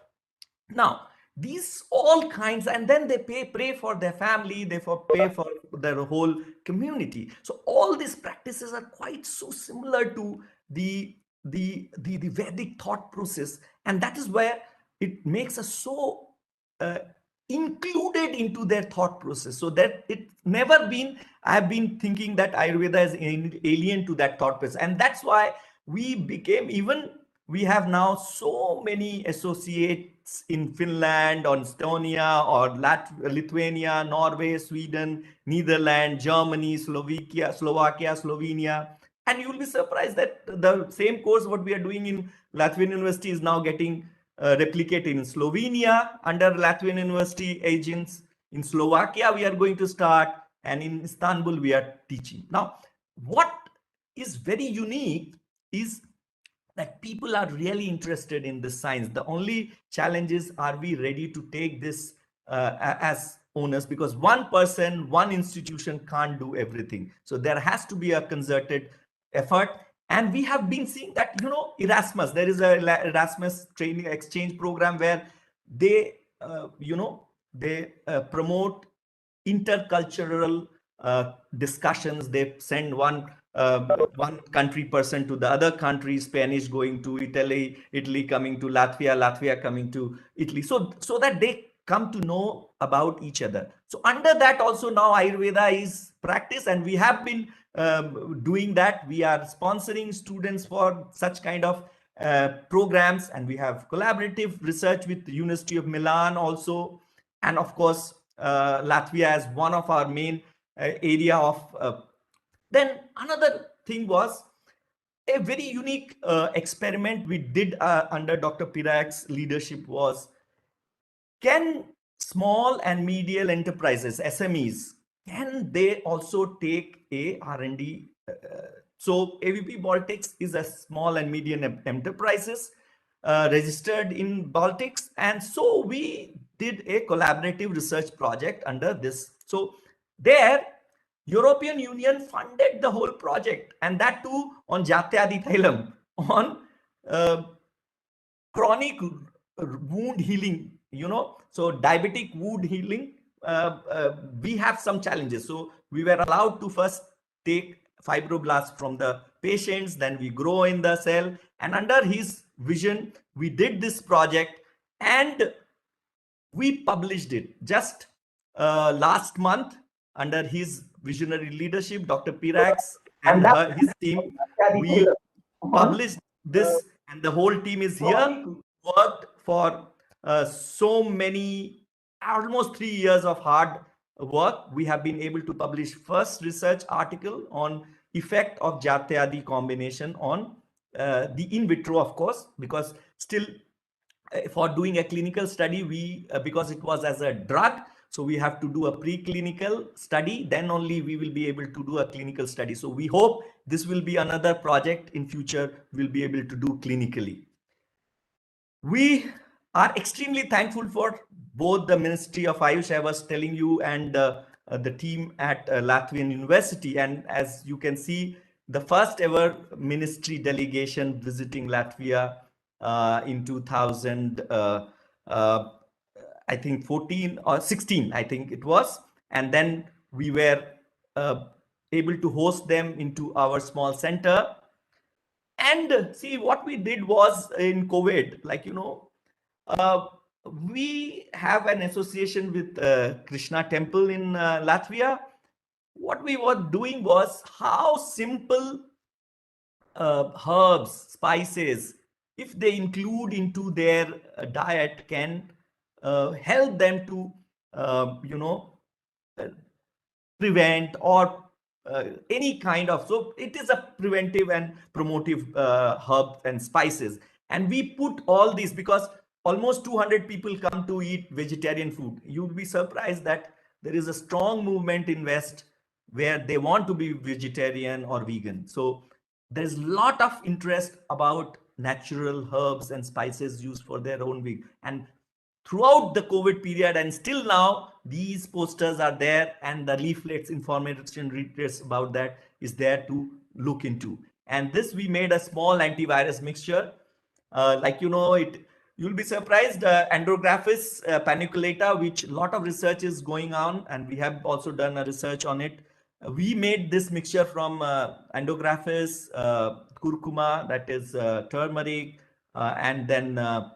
Now these all kinds, and then they pray for their family, they pray for their whole community. So all these practices are quite so similar to the Vedic thought process, and that is where it makes us so included into their thought process, so that it never been, I've been thinking that Ayurveda is alien to that thought process. And that's why we became, even we have now so many associates in Finland or Estonia or Lithuania, Norway, Sweden, Netherlands, Germany, Slovakia, Slovenia. And you will be surprised that the same course what we are doing in Latvian University is now getting replicated in Slovenia under Latvian University agents. In Slovakia, we are going to start, and in Istanbul, we are teaching. Now, what is very unique is that people are really interested in this science. The only challenge is, are we ready to take this as owners? Because one person, one institution can't do everything. So there has to be a concerted effort. And we have been seeing that, Erasmus, there is a Erasmus training exchange program where they, promote intercultural discussions. They send one country person to the other country, Spanish going to Italy coming to Latvia coming to Italy, so that they come to know about each other. So under that also now Ayurveda is practiced, and we have been doing that. We are sponsoring students for such kind of programs, and we have collaborative research with the University of Milan also, and of course Latvia as one of our main area of then another thing was, a very unique experiment we did under Dr. Pīrāgs' leadership was, can small and medium enterprises, SMEs, can they also take a R&D? So AVP Baltics is a small and medium enterprises registered in Baltics. And so we did a collaborative research project under this. So there, European Union funded the whole project, and that too on Jatyadi Thailam, on chronic wound healing, so diabetic wound healing. We have some challenges. So we were allowed to first take fibroblasts from the patients, then we grow in the cell. And under his vision, we did this project and we published it just last month under his visionary leadership, Dr. Pīrāgs and his team. We published this, and the whole team is here. Worked for so many, almost 3 years of hard work. We have been able to publish first research article on effect of Jatyadi combination on the in vitro, of course, because still for doing a clinical study, we because it was as a drug, so we have to do a preclinical study, then only we will be able to do a clinical study. So we hope this will be another project in future we'll be able to do clinically. We are extremely thankful for both the Ministry of Ayush, I was telling you, and the team at Latvian University. And as you can see, the first ever ministry delegation visiting Latvia in 2000, I think 14 or 16, I think it was. And then we were able to host them into our small center. And see, what we did was in COVID, like, we have an association with Krishna temple in Latvia. What we were doing was how simple herbs, spices, if they include into their diet, can help them to, prevent or any kind of, so it is a preventive and promotive herbs and spices. And we put all these because almost 200 people come to eat vegetarian food. You'll be surprised that there is a strong movement in West where they want to be vegetarian or vegan. So there's a lot of interest about natural herbs and spices used for their own week. And throughout the COVID period and still now, these posters are there, and the leaflets, information readers about that is there to look into. And this, we made a small antivirus mixture. You'll be surprised, Andrographis paniculata, which a lot of research is going on, and we have also done a research on it. We made this mixture from Andrographis, curcuma, that is turmeric, and then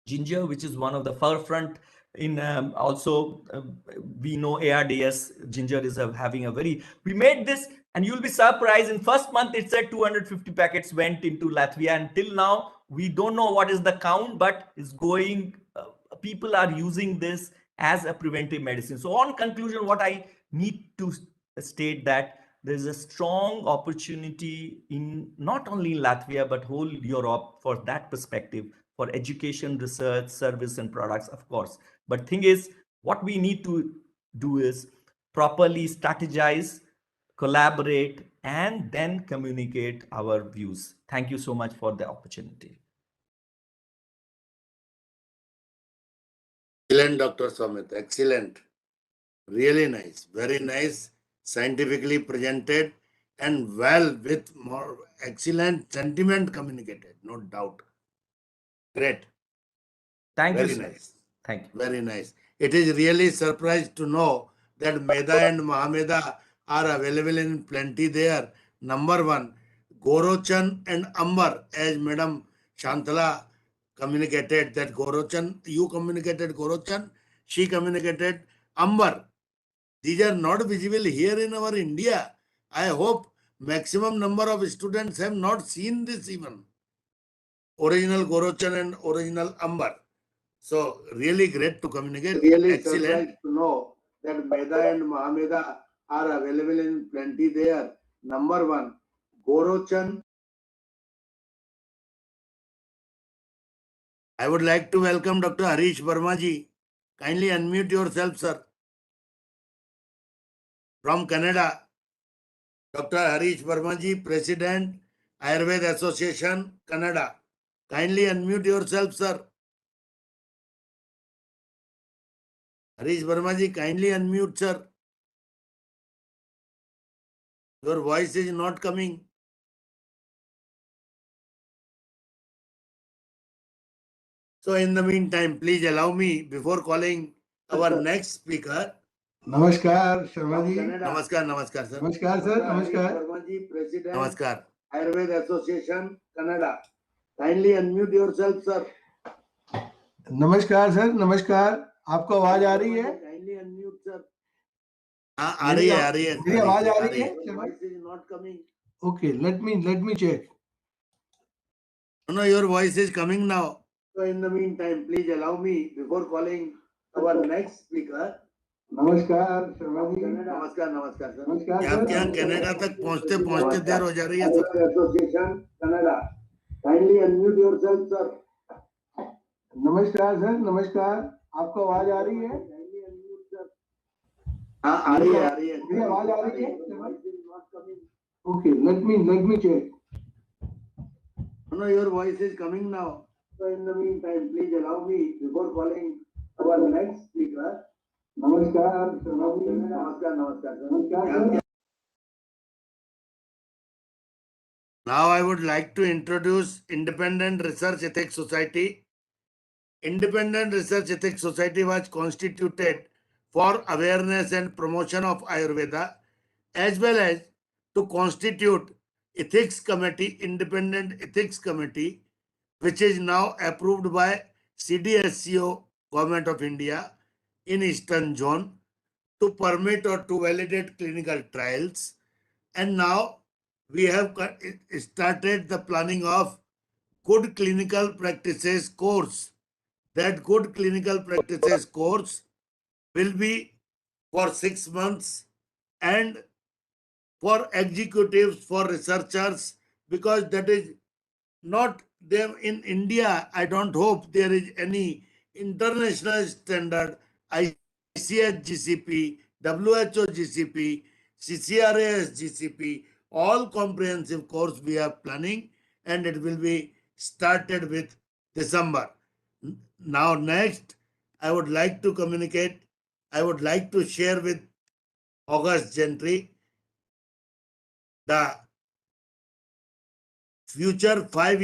ginger, which is one of the forefront in also we know ARDS. Ginger is having a very, we made this, and you'll be surprised, in first month it said 250 packets went into Latvia, and till now we don't know what is the count, but it's going, people are using this as a preventive medicine. So on conclusion, what I need to state that there is a strong opportunity in not only Latvia but whole Europe for that perspective, for education, research, service, and products, of course. But thing is, what we need to do is properly strategize, collaborate, and then communicate our views. Thank you so much for the opportunity. Excellent, Dr. Somit. Excellent. Really nice. Very nice. Scientifically presented and well with more excellent sentiment communicated. No doubt. Great. Thank you, Very sir. nice. Thank you. Very nice. It is really surprised to know that Meda and Mahameda are available in plenty there. Number one, Gorochan and Amber, as Madam Shantala communicated that Gorochan, you communicated Gorochan, she communicated Amber. These are not visible here in our India. I hope maximum number of students have not seen this even. Original Gorochan and original Amber. So really great to communicate. Really excellent to know that Meda and Mahameda are available in plenty there. Number one, Gorochan I would like to welcome Dr. Harish Verma ji. Kindly unmute yourself, sir. From Canada, Dr. Harish Verma ji, President, Ayurveda Association, Canada. Kindly unmute yourself, sir. Harish Verma ji, kindly unmute, sir. Your voice is not coming. So in the meantime, please allow me, before calling our next speaker. Namaskar, Sharma ji. Namaskar, sir. Namaskar, sir. Namaskar. Verma ji, President, Namaskar. Ayurveda Association, Canada. Kindly unmute yourself, sir. नमस्कार sir, नमस्कार. आपको आवाज आ रही है? Kindly unmute, sir. हाँ, आ रही है. मेरी आवाज आ रही है? Voice is not coming. Okay, let me check. No, your voice is coming now. So in the meantime, please allow me, before calling our next speaker. नमस्कार, शर्मा जी. नमस्कार, sir. नमस्कार, यहाँ sir. क्या कनाडा तक पहुँचते देर हो जा रही है, sir. Association Canada. Kindly unmute yourself, sir. नमस्कार सर, नमस्कार. आपको आवाज आ रही है? हाँ, आ रही है. मेरी आवाज आ रही है? Okay, let me check. No, your voice is coming now. So in the meantime, please allow me, before calling our next speaker. नमस्कार, शर्मा जी. नमस्कार, sir. नमस्कार sir. Now I would like to introduce Independent Research Ethics Society. Independent Research Ethics Society was constituted for awareness and promotion of Ayurveda, as well as to constitute Ethics Committee, Independent Ethics Committee, which is now approved by CDSCO, Government of India, in Eastern Zone, to permit or to validate clinical trials. And now we have started the planning of Good Clinical Practices course. That Good Clinical Practices course will be for 6 months, and for executives, for researchers, because that is not them in India. I don't hope there is any international standard, ICH GCP, WHO GCP, CCRAS GCP, all comprehensive course we are planning, and it will be started with December. Now next, I would like to communicate, I would like to share with August Gentry the future 5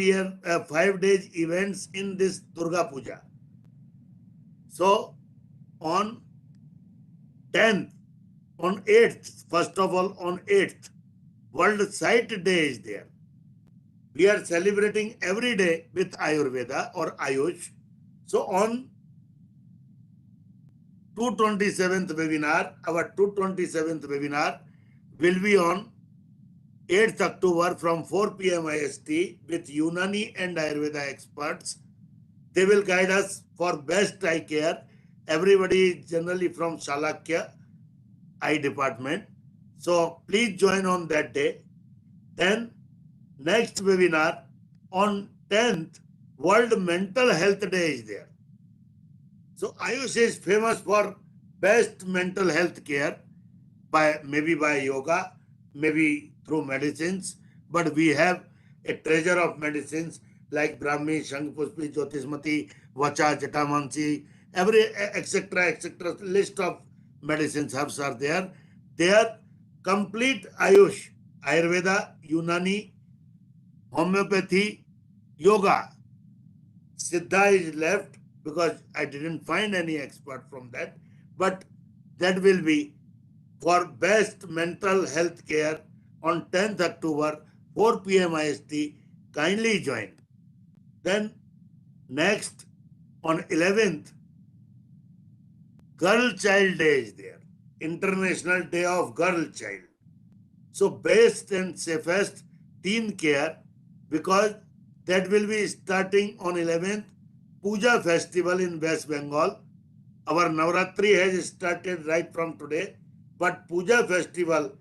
days events in this Durga Puja. So on 10th, on 8th, first of all on 8th, World Sight Day is there. We are celebrating every day with Ayurveda or Ayush. So on 227th webinar, our 227th webinar will be on 8th October from 4 p.m. IST with Unani and Ayurveda experts. They will guide us for best eye care. Everybody is generally from Shalakya eye department. So please join on that day. Then next webinar on 10th, World Mental Health Day is there. So Ayush is famous for best mental health care, maybe by yoga, maybe through medicines, but we have a treasure of medicines like Brahmi, Shankpushpi, Jyotismati, Vacha, Jatamansi, every etc. List of medicines, herbs are there. They are complete Ayush, Ayurveda, Unani, homeopathy, yoga. Siddha is left because I didn't find any expert from that, but that will be for best mental health care on 10th October, 4 p.m. IST. Kindly join. Then next on 11th, Girl Child Day is there. International Day of Girl Child. So best and safest teen care, because that will be starting on 11th, Puja festival in West Bengal. Our Navratri has started right from today, but Puja festival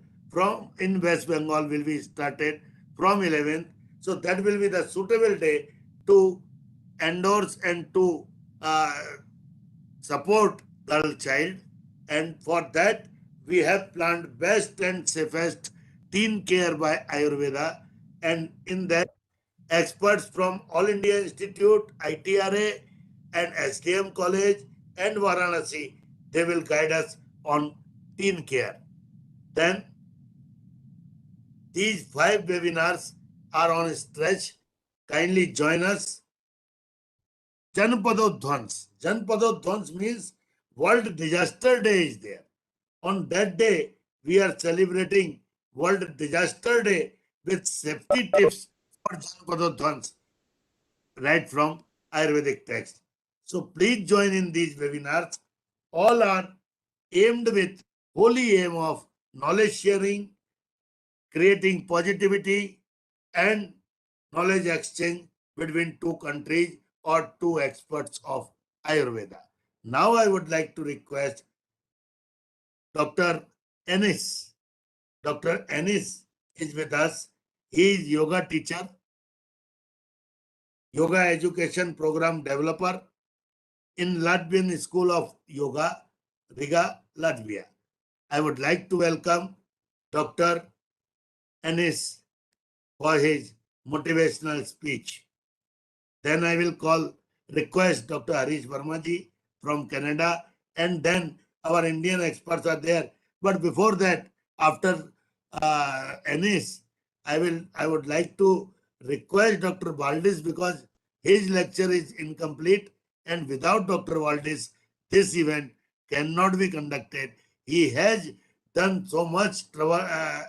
in West Bengal will be started from 11th. So that will be the suitable day to endorse and to support girl child, and for that we have planned best and safest teen care by Ayurveda, and in that experts from All India Institute, ITRA, and SDM College and Varanasi, they will guide us on teen care. Then these 5 webinars are on stretch. Kindly join us. Janpadodhvans. Janpadodhvans means World Disaster Day is there. On that day, we are celebrating World Disaster Day with safety tips for Janpadodhvans right from Ayurvedic text. So please join in these webinars. All are aimed with holy aim of knowledge sharing, creating positivity and knowledge exchange between two countries or two experts of Ayurveda. Now I would like to request Dr. Arnis. Dr. Arnis is with us. He is yoga teacher, yoga education program developer in Latvian School of Yoga, Riga, Latvia. I would like to welcome Dr. Arnis for his motivational speech. Then I will request Dr. Harish Vermaji from Canada, and then our Indian experts are there. But before that, after Anis, I would like to request Dr. Valdis, because his lecture is incomplete, and without Dr. Valdis, this event cannot be conducted. He has done so much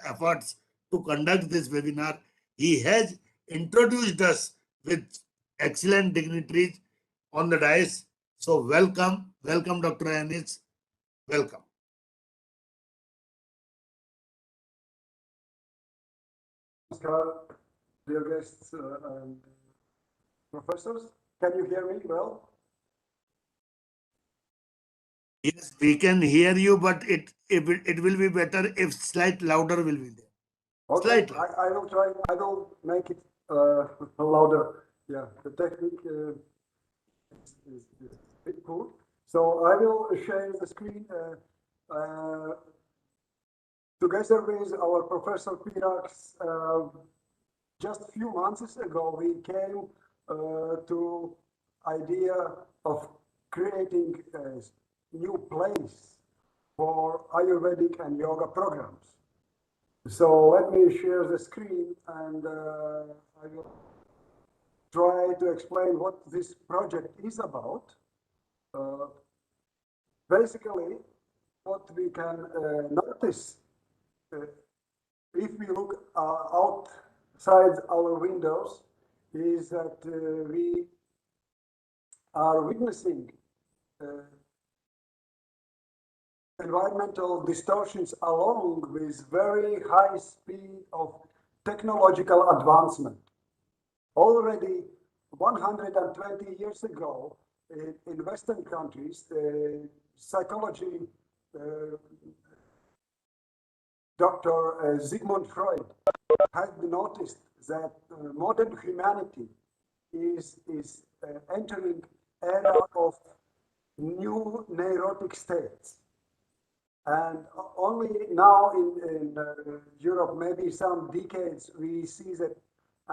efforts to conduct this webinar. He has introduced us with excellent dignitaries on the dais. So welcome, Dr. Anis. Welcome. Namaskar, dear guests and professors. Can you hear me well? Yes, we can hear you, but it will be better if slight louder will be there. Okay, Slightly. I will try. I will make it louder. Yeah, the technique is a bit poor. So I will share the screen together with our Professor Pīrāgs. Just a few months ago, we came to idea of creating a new place for Ayurvedic and yoga programs. So let me share the screen, and I will try to explain what this project is about. Basically, what we can notice if we look outside our windows is that we are witnessing environmental distortions along with very high speed of technological advancement. Already 120 years ago, in Western countries, psychology Dr. Sigmund Freud had noticed that modern humanity is entering era of new neurotic states. And only now in Europe, maybe some decades, we see that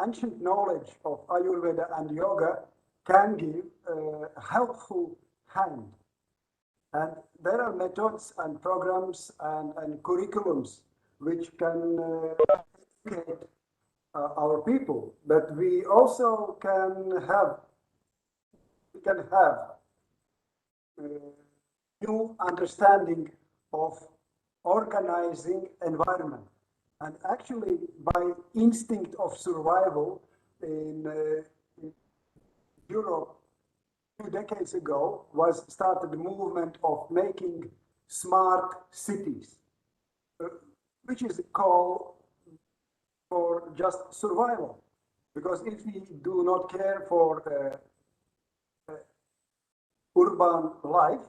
ancient knowledge of Ayurveda and yoga can give a helpful hand. And there are methods and programs and curriculums which can educate our people, but we also can have new understanding of organizing environment. And actually, by instinct of survival in Europe, 2 decades ago, was started the movement of making smart cities, which is a call for just survival. Because if we do not care for urban life,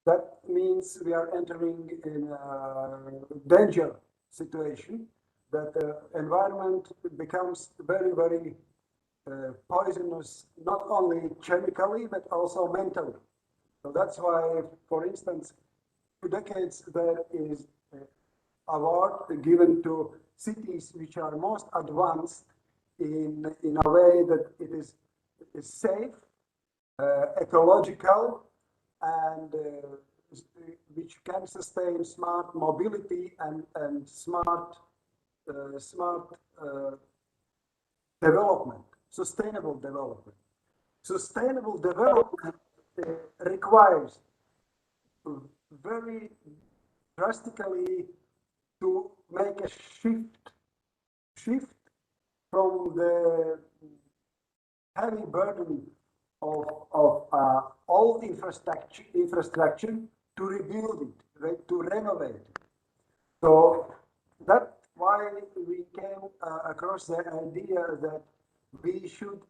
that means we are entering in a danger situation, that the environment becomes very, very poisonous not only chemically but also mentally. So that's why, for instance, 2 decades there is award given to cities which are most advanced in a way that it is safe, ecological, and which can sustain smart mobility and smart development, sustainable development. Sustainable development requires very drastically to make a shift from the heavy burden of old infrastructure to rebuild it, right, to renovate it. So that's why we came across the idea that we should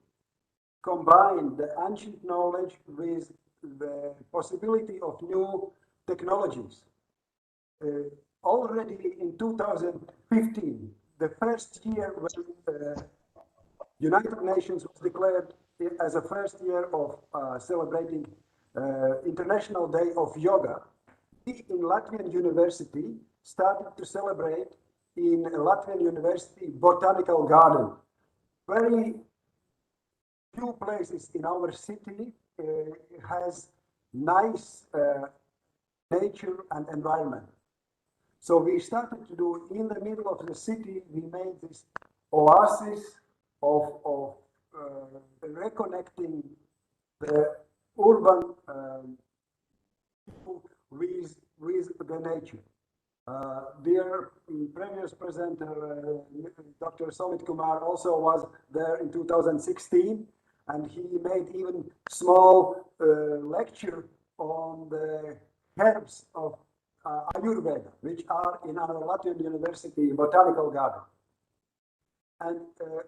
combine the ancient knowledge with the possibility of new technologies. Already in 2015, the first year when United Nations was declared as a first year of celebrating International Day of Yoga, we in Latvian University started to celebrate in Latvian University Botanical Garden. Very few places in our city has nice nature and environment. So we started to do in the middle of the city, we made this oasis of reconnecting the urban with the nature. Dear previous presenter, Dr. Somit Kumar also was there in 2016, and he made even small lecture on the herbs of Ayurveda, which are in our Latvian University Botanical Garden. And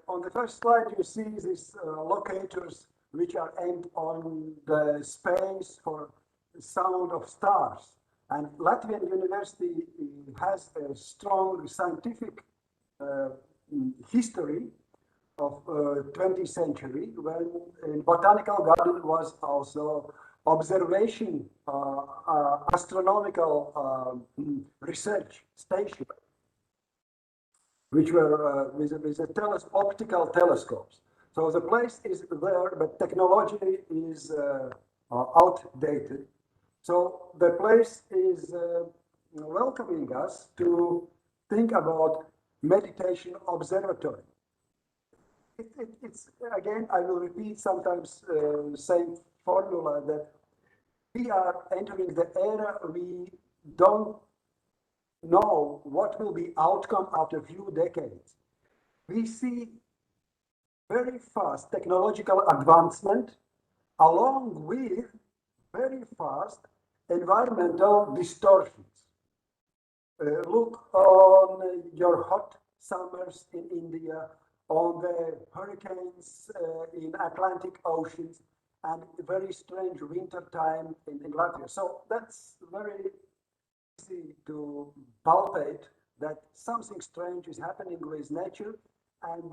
on the first slide, you see these locators which are aimed on the space for the sound of stars. And Latvian University has a strong scientific history of 20th century, when in Botanical Garden was also observation, astronomical research station, which were with optical telescopes. So the place is there, but technology is outdated. So the place is welcoming us to think about meditation observatory. It's again, I will repeat sometimes same formula, that we are entering the era we don't know what will be outcome after a few decades. We see very fast technological advancement along with very fast environmental distortions. Look on your hot summers in India, on the hurricanes in Atlantic Oceans, and very strange winter time in Latvia. So that's very easy to palpate that something strange is happening with nature, and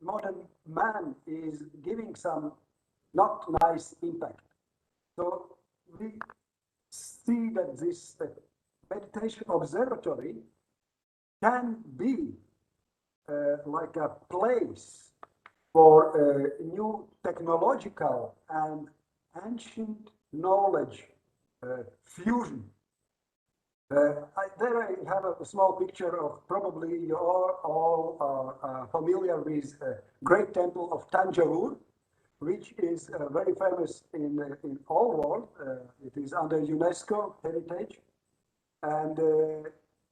modern man is giving some not nice impact. So we see that this meditation observatory can be like a place for new technological and ancient knowledge fusion. There I have a small picture of, probably you are all familiar with great temple of Tanjore, which is very famous in all world. It is under UNESCO heritage. And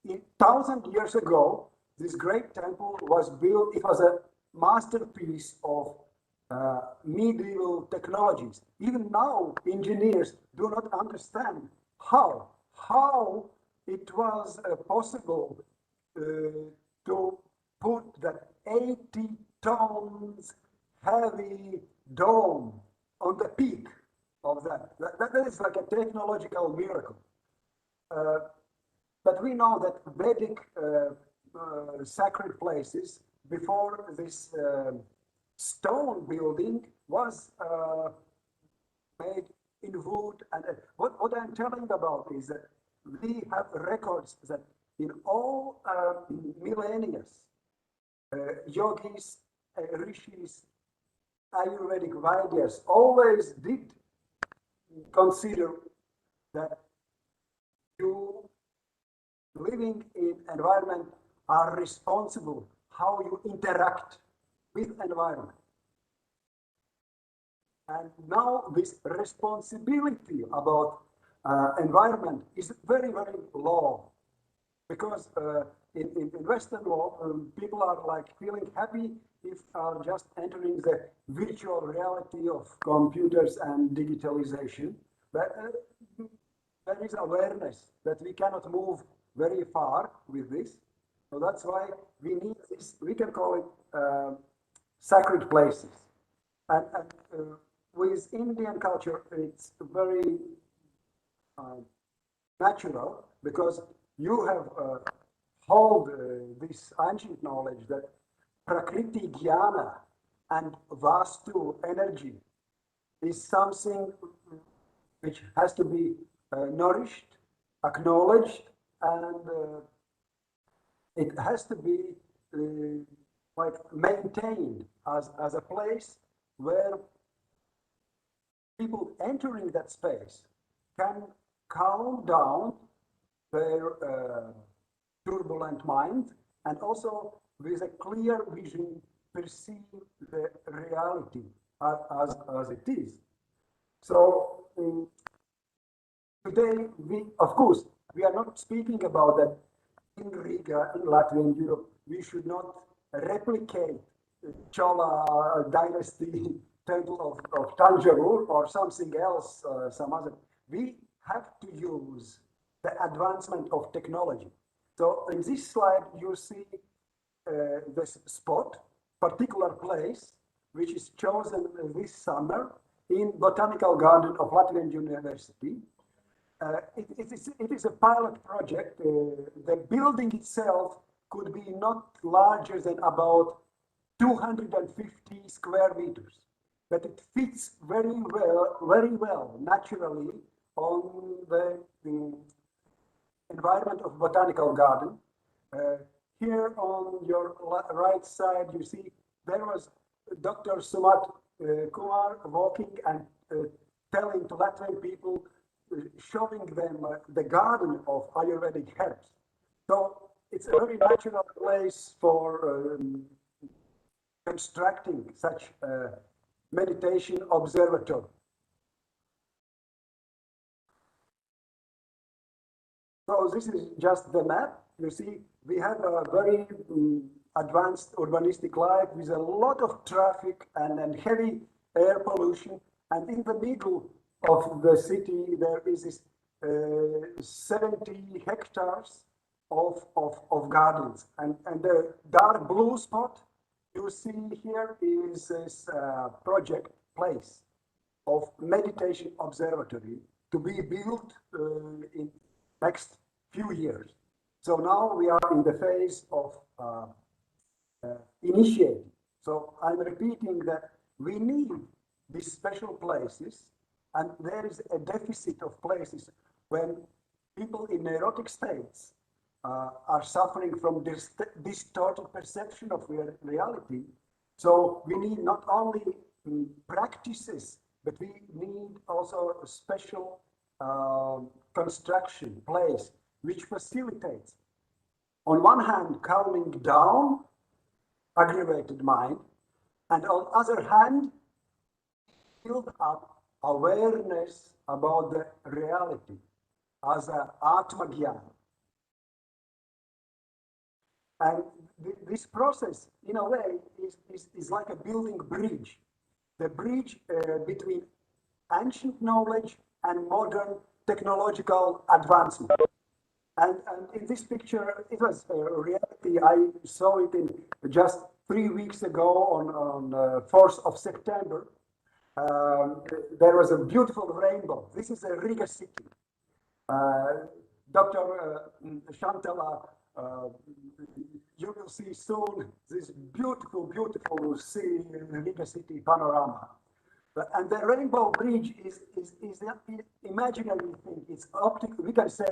1,000 years ago, this great temple was built. It was a masterpiece of medieval technologies. Even now, engineers do not understand how it was possible to put that 80 tons heavy dome on the peak of that. That is like a technological miracle. But we know that Vedic sacred places, before this stone building was made in wood. And what I'm telling about is that we have records that in all millennia, yogis, rishis, Ayurvedic Vaidyas always did consider that you living in environment are responsible how you interact with environment. And now this responsibility about environment is very, very low, because in Western world, people are like feeling happy if are just entering the virtual reality of computers and digitalization. But there is awareness that we cannot move very far with this. So that's why we need this, we can call it sacred places. And with Indian culture, it's very natural, because you have hold this ancient knowledge that Prakriti Jnana and Vastu energy is something which has to be nourished, acknowledged, and it has to be like maintained as a place where people entering that space can calm down their turbulent mind, and also with a clear vision perceive the reality as it is. So today, of course, we are not speaking about that in Riga, in Latvia, in Europe. We should not replicate Chola dynasty temple of Tanjore or something else, some other. We have to use the advancement of technology. So in this slide, you see this spot, particular place, which is chosen this summer in Botanical Garden of Latvian University. It is a pilot project. The building itself could be not larger than about 250 square meters, but it fits very well, naturally on the environment of Botanical Garden. Here on your right side, you see there was Dr. Sumat Kumar walking and telling to Latvian people, showing them the garden of Ayurvedic herbs. So it's a very natural place for constructing such meditation observatory. So this is just the map. You see, we have a very advanced urbanistic life with a lot of traffic and heavy air pollution. And in the middle of the city, there is this 70 hectares of gardens. And the dark blue spot you see here is this project place of meditation observatory to be built in next few years. So now we are in the phase of initiating. So I'm repeating that we need these special places, and there is a deficit of places when people in neurotic states are suffering from this distorted perception of reality. So we need not only practices, but we need also a special construction place which facilitates, on one hand, calming down aggravated mind, and on the other hand, build up awareness about the reality as a Atma Jnana. And this process, in a way, is like a building bridge, the bridge between ancient knowledge and modern technological advancement. And in this picture, it was a reality. I saw it in just 3 weeks ago on 4th of September. There was a beautiful rainbow. This is a Riga city. Dr. Shantala you will see soon this beautiful, beautiful sea, Riga city panorama. And the Rainbow Bridge is an imaginary thing. It's optical. We can say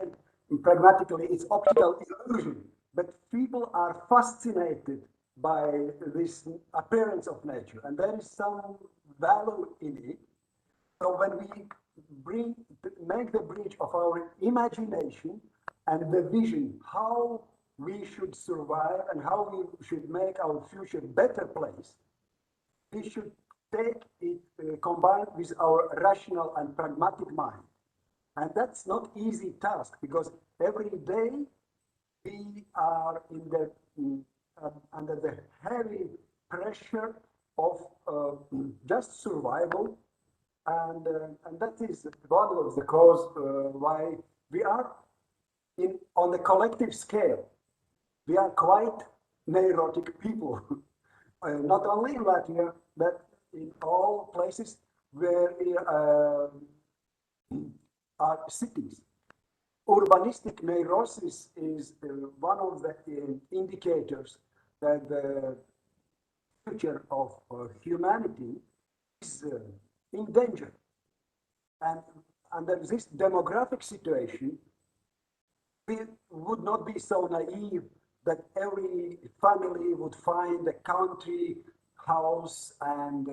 pragmatically, it's optical illusion. But people are fascinated by this appearance of nature, and there is some value in it. So when we make the bridge of our imagination and the vision, how we should survive and how we should make our future better place, we should take it combined with our rational and pragmatic mind. And that's not easy task because every day we are in the under the heavy pressure of just survival, and that is one of the cause why we are on the collective scale. We are quite neurotic people, not only in Latvia, but in all places where are cities. Urbanistic neurosis is one of the indicators that the future of humanity is in danger. And under this demographic situation, we would not be so naive that every family would find a country house and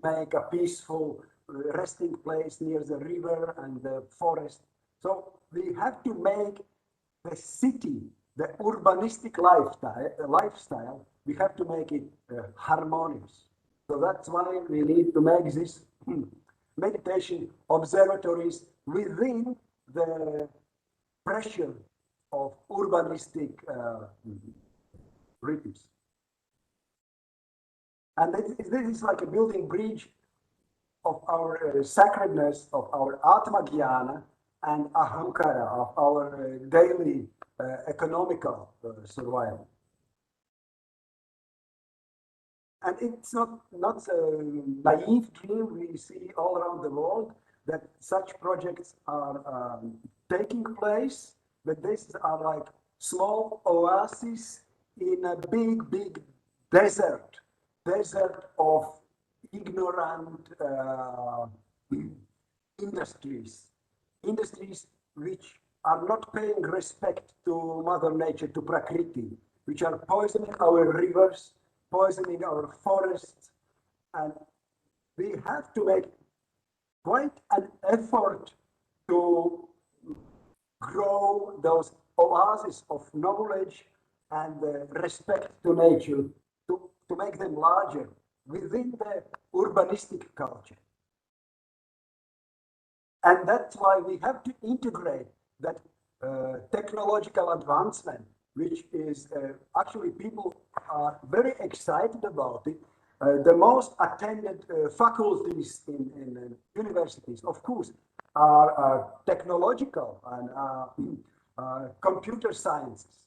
make a peaceful resting place near the river and the forest. So we have to make the city, the urbanistic lifestyle, we have to make it harmonious. So that's why we need to make this meditation observatories within the pressure of urbanistic rhythms. And this is like a building bridge of our sacredness, of our Atma Jnana and Ahamkara, of our daily economical survival. And it's not a naive dream we see all around the world that such projects are taking place, but these are like small oases in a big desert of ignorant industries which are not paying respect to Mother Nature, to Prakriti, which are poisoning our rivers, poisoning our forests, and we have to make quite an effort to grow those oases of knowledge and respect to nature, to make them larger within the urbanistic culture. And that's why we have to integrate that technological advancement, which is actually people are very excited about it. The most attended faculties in universities, of course, are technological and computer sciences.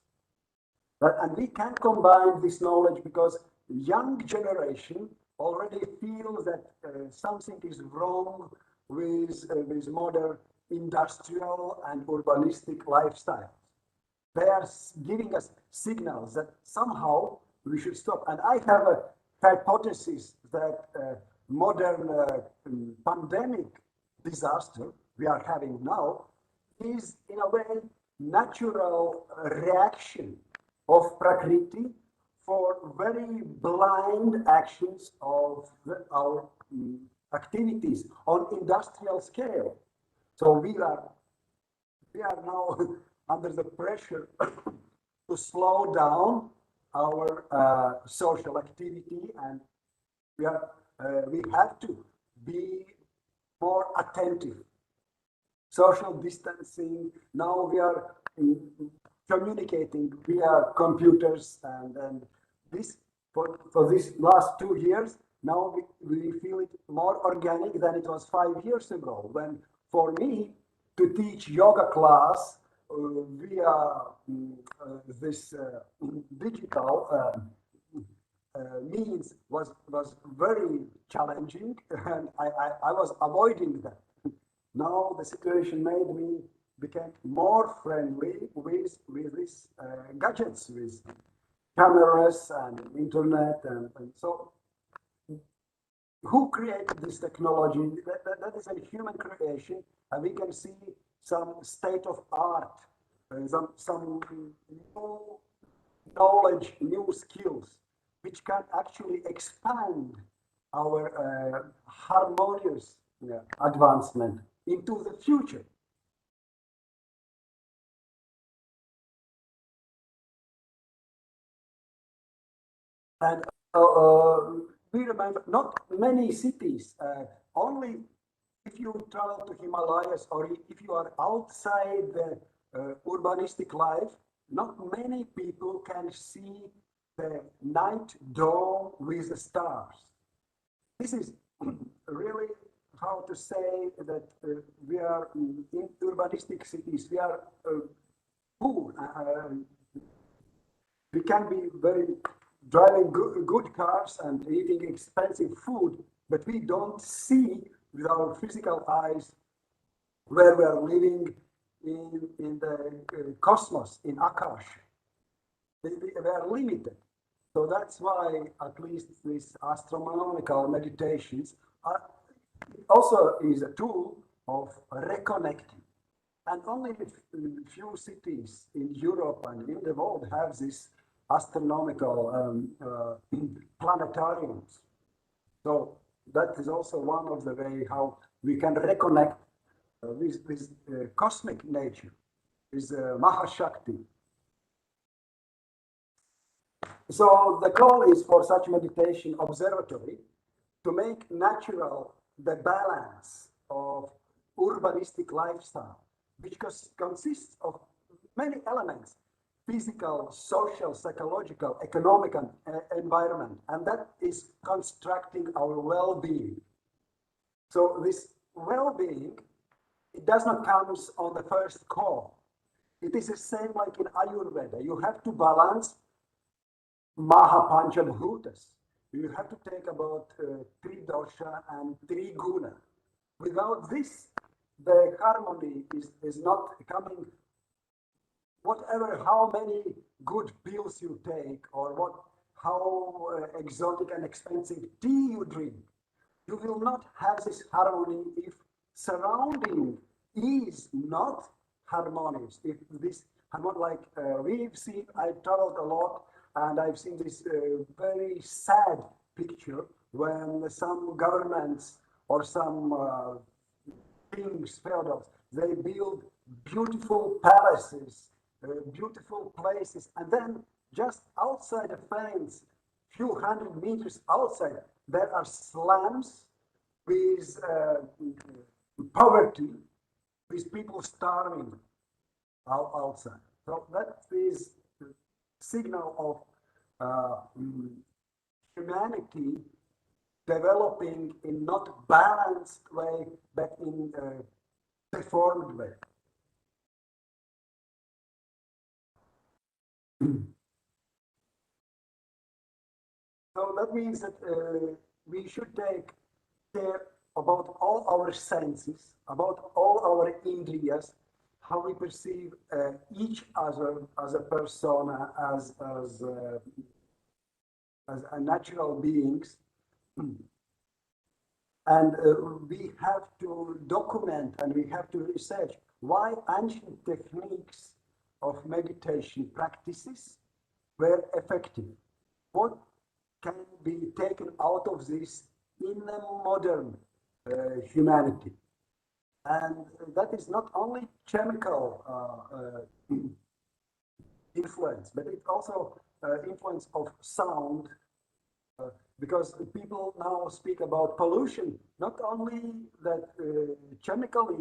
And we can combine this knowledge because young generation already feels that something is wrong with modern industrial and urbanistic lifestyles. They are giving us signals that somehow we should stop. And I have a hypothesis that modern pandemic disaster we are having now is in a way natural reaction of Prakriti for very blind actions of our activities on industrial scale. So we are now under the pressure to slow down our social activity, and we have to be more attentive. Social distancing. Now we are communicating via computers, and this for these last 2 years. Now we feel it more organic than it was 5 years ago, when for me to teach yoga class via this digital means was very challenging, and I was avoiding that. Now the situation made me became more friendly with these gadgets, with cameras and internet, and so who created this technology? That is a human creation, and we can see some state of art, some new knowledge, new skills, which can actually expand our harmonious advancement into the future. And we remember not many cities, only if you travel to Himalayas or if you are outside the urbanistic life, not many people can see the night dawn with the stars. This is really how to say that we are in urbanistic cities, we are poor. We can be very driving good cars and eating expensive food, but we don't see with our physical eyes where we are living in the cosmos, in Akash. They are limited. So that's why at least these astronomical meditations are also is a tool of reconnecting. And only a few cities in Europe and in the world have this astronomical planetariums. So that is also one of the way how we can reconnect with cosmic nature, with Mahashakti. So the goal is for such meditation observatory to make natural the balance of urbanistic lifestyle, which consists of many elements: physical, social, psychological, economic, and environment, and that is constructing our well-being. So this well-being, it does not come on the first call. It is the same like in Ayurveda. You have to balance Mahapanchabhutas. You have to take about 3 dosha and 3 guna. Without this, the harmony is not coming. Whatever, how many good pills you take, or how exotic and expensive tea you drink, you will not have this harmony if surrounding is not harmonious. If this harmony, like we've seen, I've traveled a lot, and I've seen this very sad picture when some governments or some kings, feudals, they build beautiful palaces, beautiful places, and then just outside the fence, few hundred meters outside, there are slums with poverty, with people starving outside. So that is the signal of humanity developing in not balanced way, but in a deformed way. So that means that we should take care about all our senses, about all our indriyas, how we perceive each other as a persona, as a natural beings. And we have to document and we have to research why ancient techniques of meditation practices were effective. What can be taken out of this in the modern humanity? And that is not only chemical influence, but it also influence of sound, because people now speak about pollution, not only that chemically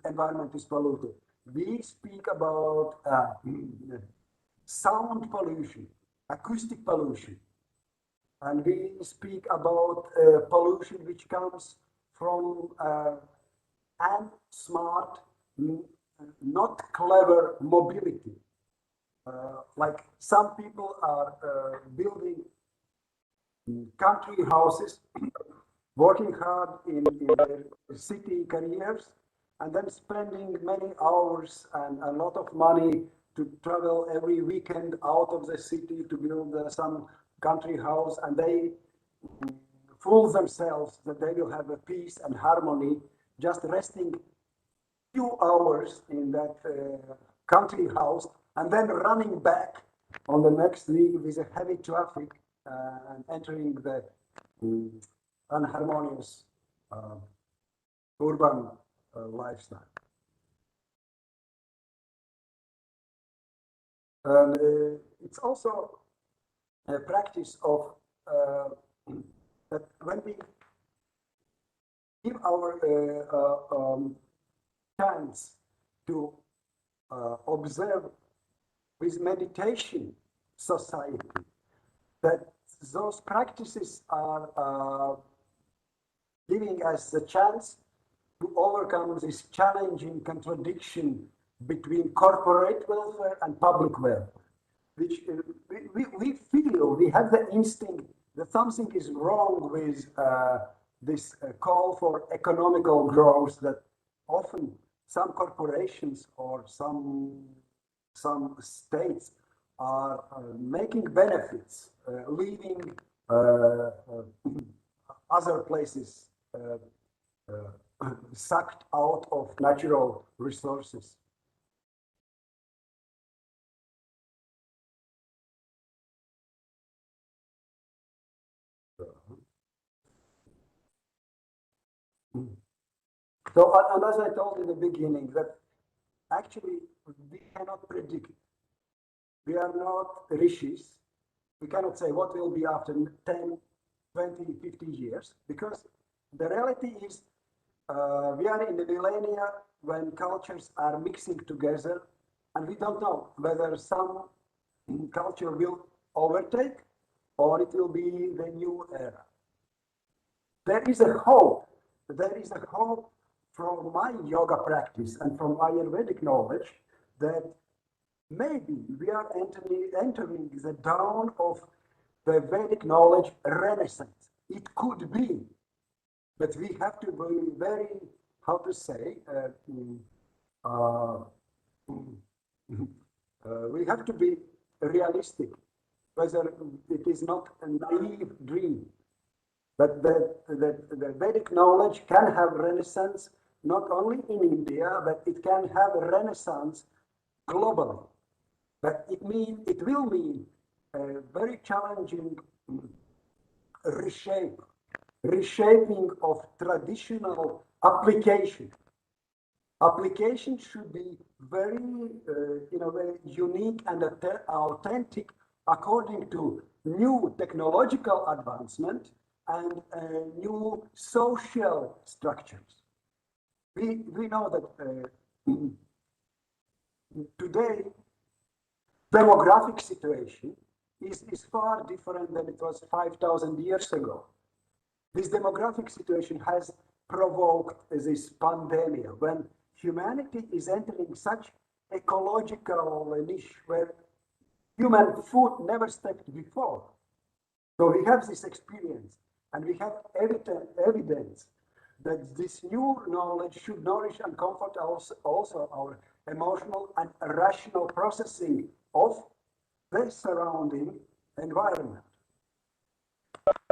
environment is polluted, we speak about sound pollution, acoustic pollution, and we speak about pollution which comes from unsmart, not clever mobility. Like some people are building country houses, working hard in their city careers, and then spending many hours and a lot of money to travel every weekend out of the city to build some country house, and they fool themselves that they will have a peace and harmony just resting few hours in that country house and then running back on the next week with a heavy traffic and entering the unharmonious urban lifestyle. And it's also a practice of that when we give our chance to observe with meditation society, that those practices are giving us the chance to overcome this challenging contradiction between corporate welfare and public welfare, which we feel, we have the instinct that something is wrong with this call for economical growth, that often some corporations or some states are making benefits, leaving other places sucked out of natural resources. So, and as I told in the beginning, that actually we cannot predict. We are not rishis. We cannot say what will be after 10, 20, 50 years, because the reality is we are in the millennia when cultures are mixing together, and we don't know whether some culture will overtake or it will be the new era. There is a hope. There is a hope from my yoga practice and from Ayurvedic knowledge that maybe we are entering the dawn of the Vedic knowledge renaissance. It could be, but we have to be very, how to say, we have to be realistic, whether it is not a naive dream. But the Vedic knowledge can have renaissance not only in India, but it can have a renaissance globally. But it will mean a very challenging reshaping of traditional application. Application should be very, very unique and authentic according to new technological advancement and new social structures. We know that today demographic situation is far different than it was 5,000 years ago. This demographic situation has provoked this pandemic when humanity is entering such ecological niche where human food never stepped before. So we have this experience and we have evidence that this new knowledge should nourish and comfort also our emotional and rational processing of the surrounding environment.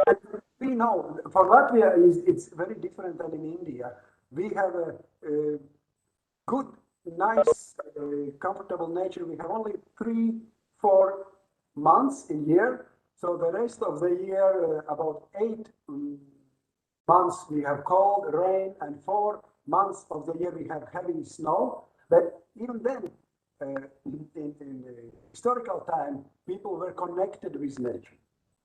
And we know for Latvia it's very different than in India. We have a good, nice, comfortable nature. We have only 3-4 months a year. So the rest of the year, about 8 months we have cold, rain, and 4 months of the year we have heavy snow. But even then, in the historical time, people were connected with nature.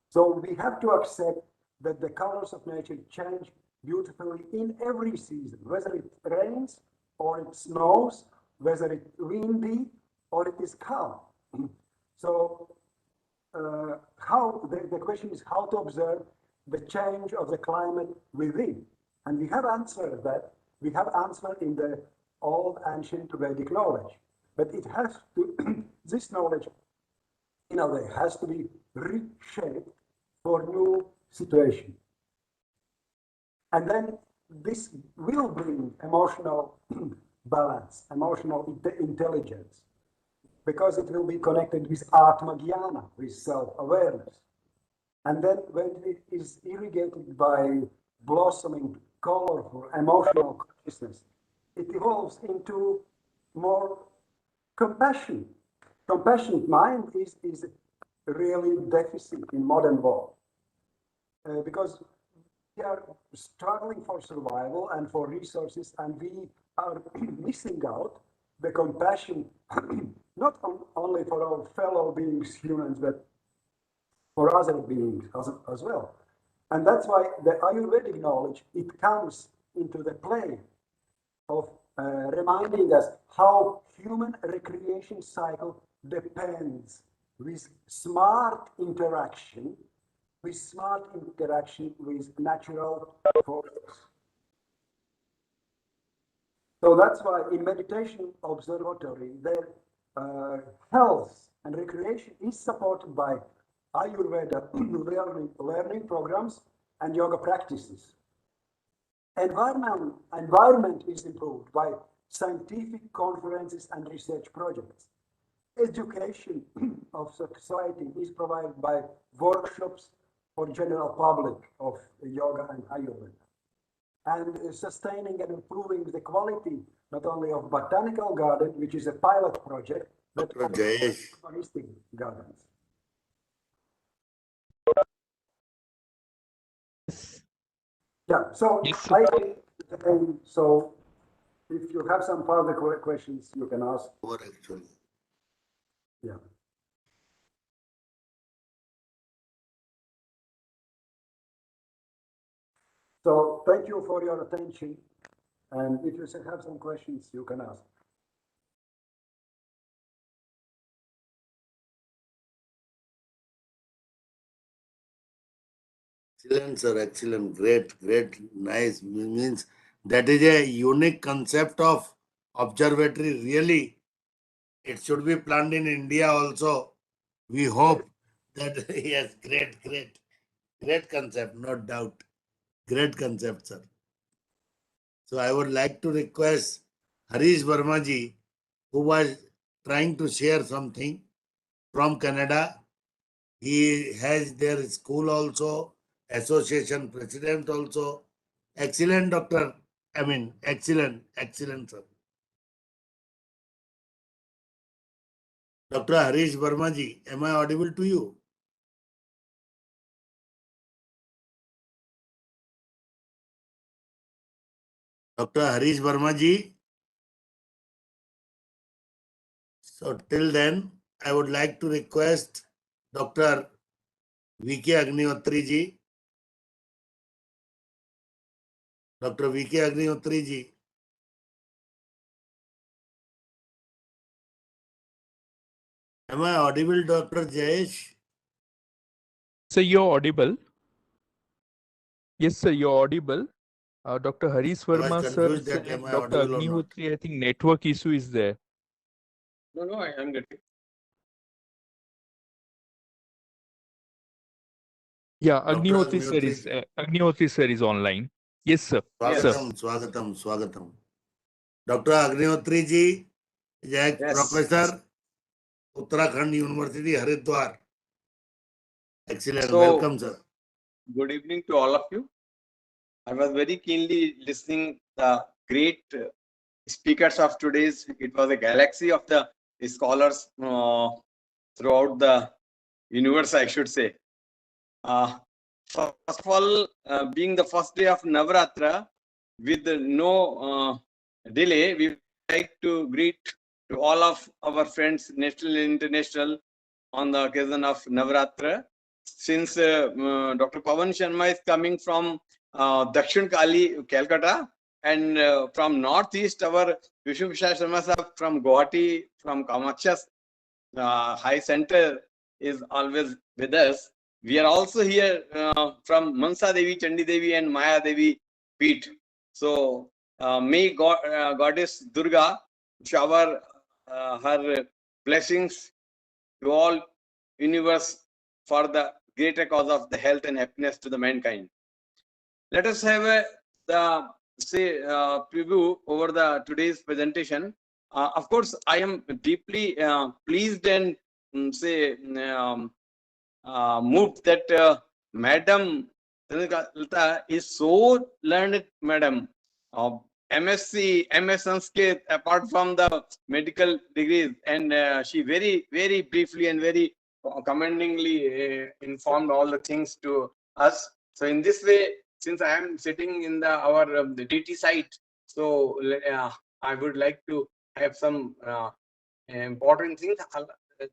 So we have to accept that the colors of nature change beautifully in every season, whether it rains or it snows, whether it's windy or it is calm. So the question is how to observe the change of the climate within. And we have answered that. We have answered in the old ancient Vedic knowledge. But it has to, this knowledge, in a way, has to be reshaped for new situation. And then this will bring emotional balance, emotional intelligence, because it will be connected with Atma Jnana, with self-awareness. And then when it is irrigated by blossoming, colorful, emotional consciousness, it evolves into more compassion. Compassionate mind is really deficit in modern world, because we are struggling for survival and for resources, and we are missing out the compassion not only for our fellow beings, humans, but for other beings as well. And that's why the Ayurvedic knowledge, it comes into the play of reminding us how human recreation cycle depends with smart interaction with natural forces. So that's why in meditation observatory, their health and recreation is supported by Ayurveda learning programs and yoga practices. Environment is improved by scientific conferences and research projects. Education of society is provided by workshops for general public of yoga and Ayurveda. And sustaining and improving the quality not only of botanical garden, which is a pilot project, but of humanistic gardens. Yeah, so Yes, so if you have some further questions, you can ask. Actually. Yeah. So thank you for your attention. And if you have some questions, you can ask. Excellent, sir. Excellent. Great. Nice. Means that is a unique concept of observatory. Really, it should be planned in India also. We hope that, yes, great concept, no doubt. Great concept, sir. So I would like to request Harish Verma ji, who was trying to share something from Canada. He has their school also, association president also. Excellent, doctor. Excellent, sir. Dr. Harish Verma ji, am I audible to you? Dr. Harish Verma ji. So till then, I would like to request Dr. V.K. Agnihotri ji. Dr. V.K. Agnihotri ji. Am I audible, Dr. Jayesh? sir, you're audible. Yes, sir, you're audible. Dr. Harish I was Verma, sir, confused that am said I Dr. audible or not. Agnihotri, I think network issue is there. No, I am getting. Yeah, Dr. Agnihotri sir is online. Yes, sir. Swagatam. Dr. Agnihotri ji is a professor, Uttarakhand University, Haridwar. Excellent. So, welcome, sir. Good evening to all of you. I was very keenly listening the great speakers of today's. It was a galaxy of the scholars throughout the universe, I should say. First of all, being the first day of Navratra, with no delay, we would like to greet to all of our friends, national and international, on the occasion of Navratra. Since Dr. Pawan Sharma is coming from Dakshin Kali, Calcutta, and from Northeast, our Vishnu Prasad Sharma sir from Guwahati, from Kamakhya's High Center is always with us. We are also here from Mansa Devi, Chandi Devi, and Maya Devi Peeth. So may Goddess Durga shower her blessings to all universe for the greater cause of the health and happiness to the mankind. Let us have the say preview over the today's presentation. Of course, I am deeply pleased and say moved that Madam Lalita is so learned, Madam. MSc, MS Sanskrit, apart from the medical degrees, and she very briefly and very commendingly informed all the things to us. So in this way, since I am sitting in our the DT site, so I would like to have some important things.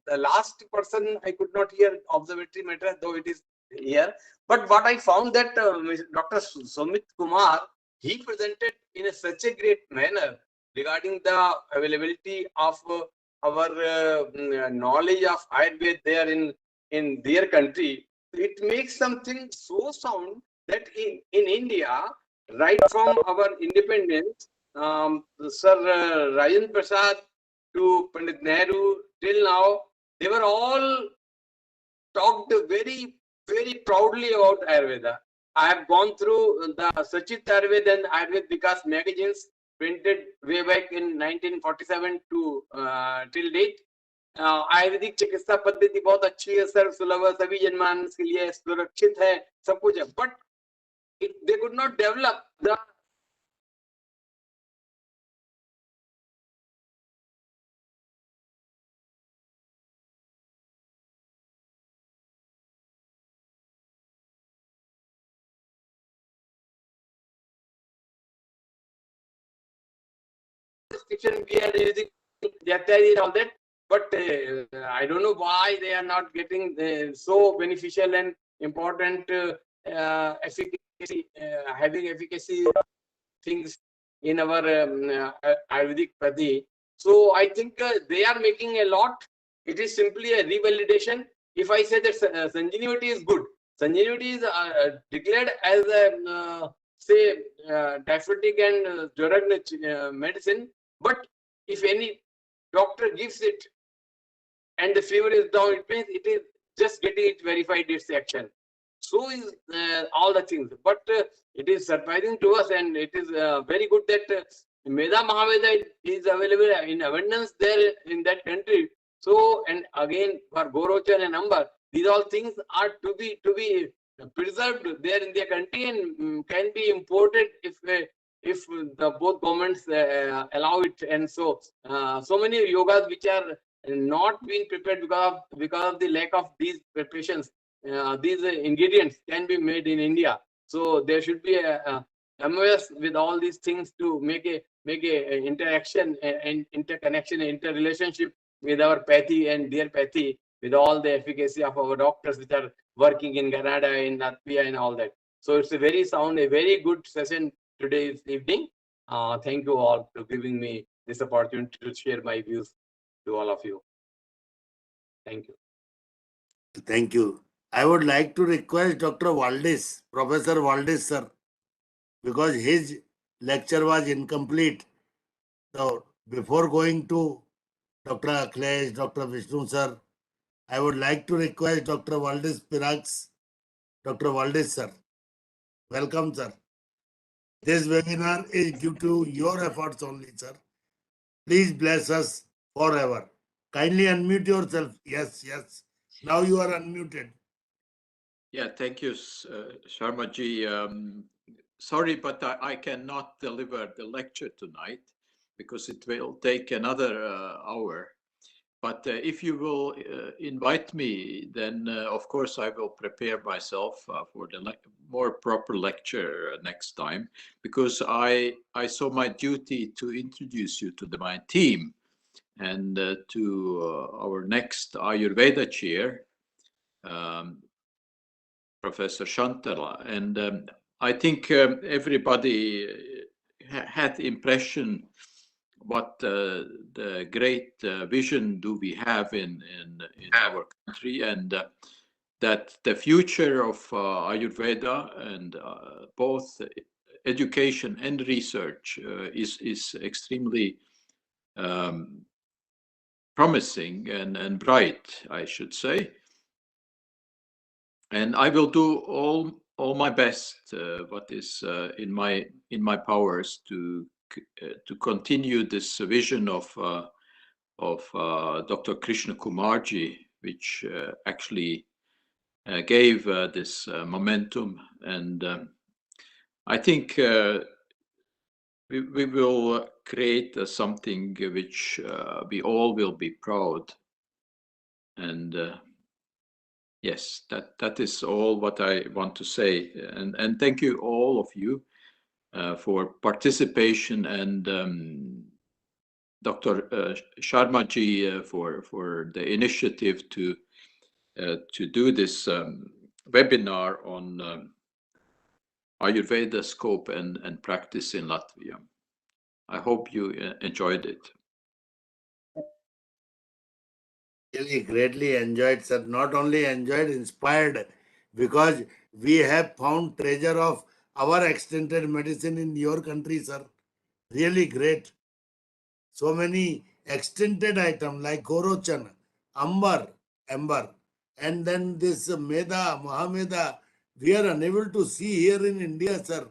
The last person I could not hear observatory matter, though it is here. But what I found that Dr. Somit Kumar, he presented in such a great manner regarding the availability of our knowledge of Ayurveda there in their country. It makes something so sound that in India, right from our independence, Sir Rajendra Prasad to Pandit Nehru till now, they were all talked very proudly about Ayurveda. I have gone through the Sachit Ayurveda and Ayurveda Vikas magazines printed way back in 1947 to till date. Ayurvedic चिकित्सा पद्धति बहुत अच्छी है, सर्व सुलभ है, सभी जनमानस के लिए सुरक्षित है, सब कुछ है, but they could not develop the restriction we are using and all that, but I don't know why they are not getting so beneficial and important efficacy, having efficacy things in our Ayurvedic Padi. So I think they are making a lot. It is simply a revalidation. If I say that Sanjivani is good, Sanjivani is declared as a say diabetic and Jorag medicine, but if any doctor gives it and the fever is down, it means it is just getting it verified its action. So is all the things, but it is surprising to us, and it is very good that Meda Mahaveda is available in abundance there in that country. So, and again for Gorocha and Ambar, these all things are to be preserved there in their country and can be imported if the both governments allow it. And so so many yogas which are not being prepared because of the lack of these preparations, these ingredients can be made in India. So there should be a MOS with all these things to make a interaction and interconnection, interrelationship with our pathy and their pathy, with all the efficacy of our doctors which are working in Canada, in Latvia, and all that. So it's a very sound, a very good session today's evening. Thank you all for giving me this opportunity to share my views to all of you. Thank you. Thank you. I would like to request Dr. Valdis, Professor Valdis, sir, because his lecture was incomplete. So before going to Dr. Akhilesh, Dr. Vishnu, sir, I would like to request Dr. Valdis Pīrāgs. Dr. Valdis, sir. Welcome, sir. This webinar is due to your efforts only, sir. Please bless us forever. Kindly unmute yourself. Yes, yes. Now you are unmuted. Yeah, thank you, Sharma ji. Sorry, but I cannot deliver the lecture tonight because it will take another hour. But if you will invite me, then of course I will prepare myself for the more proper lecture next time, because I saw my duty to introduce you to my team and to our next Ayurveda chair, Professor Shantala. And I think everybody had the impression what the great vision do we have in our country, and that the future of Ayurveda and both education and research is extremely promising and bright, I should say. And I will do all all my best, what is in my powers to continue this vision of Dr. Krishna Kumarji, which actually gave this momentum, and I think we will create something which we all will be proud. And yes, that is all what I want to say. And thank you all of you for participation, and Dr. Sharma ji for the initiative to do this webinar on Ayurveda scope and practice in Latvia. I hope you enjoyed it. Really greatly enjoyed, sir. Not only enjoyed, inspired, because we have found treasure of our extended medicine in your country, sir. Really great. So many extended items like Gorochan, Amber, and then this Meda, Mahameda, we are unable to see here in India, sir.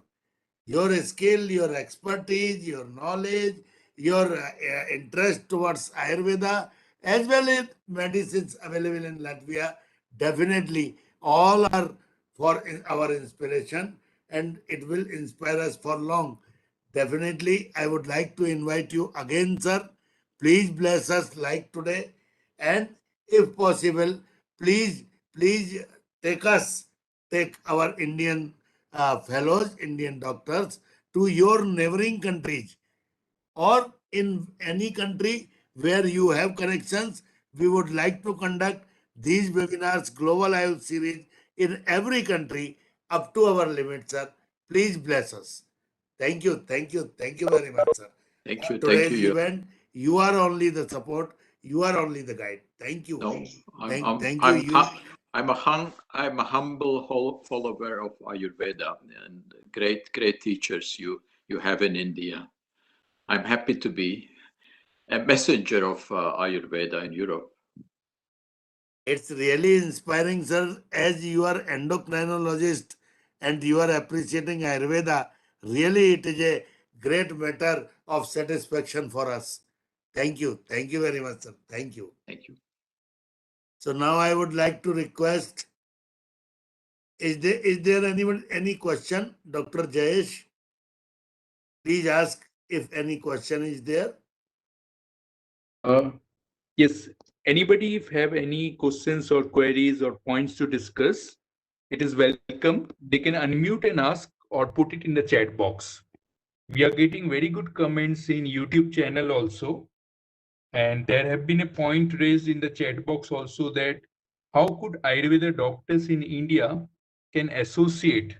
Your skill, your expertise, your knowledge, your interest towards Ayurveda, as well as medicines available in Latvia, definitely all are for our inspiration, and it will inspire us for long. Definitely, I would like to invite you again, sir. Please bless us like today, and if possible, please take our Indian fellows, Indian doctors, to your neighboring countries, or in any country where you have connections. We would like to conduct these webinars, Global Ayurveda series, in every country up to our limit, sir. Please bless us. Thank you very much, sir. Thank you. Today's event, you are only the support, you are only the guide. Thank you. No, Thank you. I'm a humble follower of Ayurveda, and great teachers you have in India. I'm happy to be a messenger of Ayurveda in Europe. It's really inspiring, sir, as you are endocrinologist and you are appreciating Ayurveda. Really, it is a great matter of satisfaction for us. Thank you very much, sir. Thank you. Thank you. So now I would like to request, is there anyone, any question? Dr. Jayesh, please ask if any question is there. Yes, anybody if have any questions or queries or points to discuss, it is welcome. They can unmute and ask or put it in the chat box. We are getting very good comments in YouTube channel also. And there have been a point raised in the chat box also that how could Ayurveda doctors in India can associate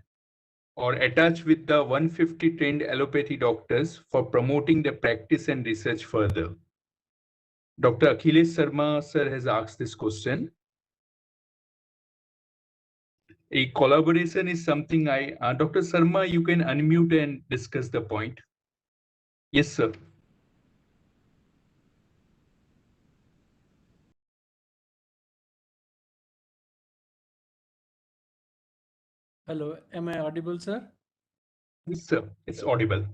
or attach with the 150 trained allopathy doctors for promoting the practice and research further. Dr. Akhilesh Sharma sir has asked this question. A collaboration is something Dr. Sharma, you can unmute and discuss the point. Yes, sir. Hello, am I audible, sir? Yes, sir, it's audible.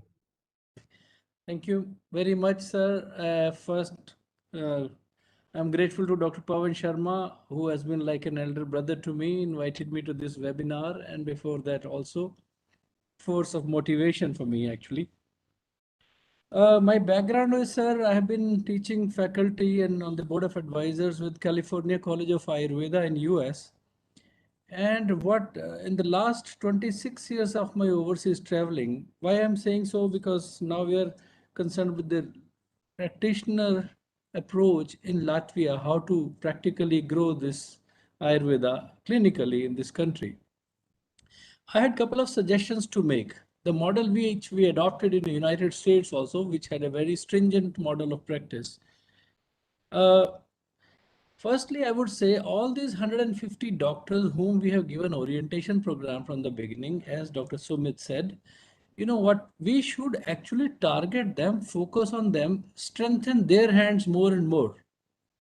Thank you very much, sir. First, I'm grateful to Dr. Pawan Sharma, who has been like an elder brother to me, invited me to this webinar, and before that also, force of motivation for me, actually. My background is, sir, I have been teaching faculty and on the board of advisors with California College of Ayurveda in US. And what in the last 26 years of my overseas traveling, why I'm saying so, because now we are concerned with the practitioner approach in Latvia, how to practically grow this Ayurveda clinically in this country. I had a couple of suggestions to make. The model which we adopted in the United States also, which had a very stringent model of practice. Firstly, I would say all these 150 doctors whom we have given orientation program from the beginning, as Dr. Somit said, you know what, we should actually target them, focus on them, strengthen their hands more and more,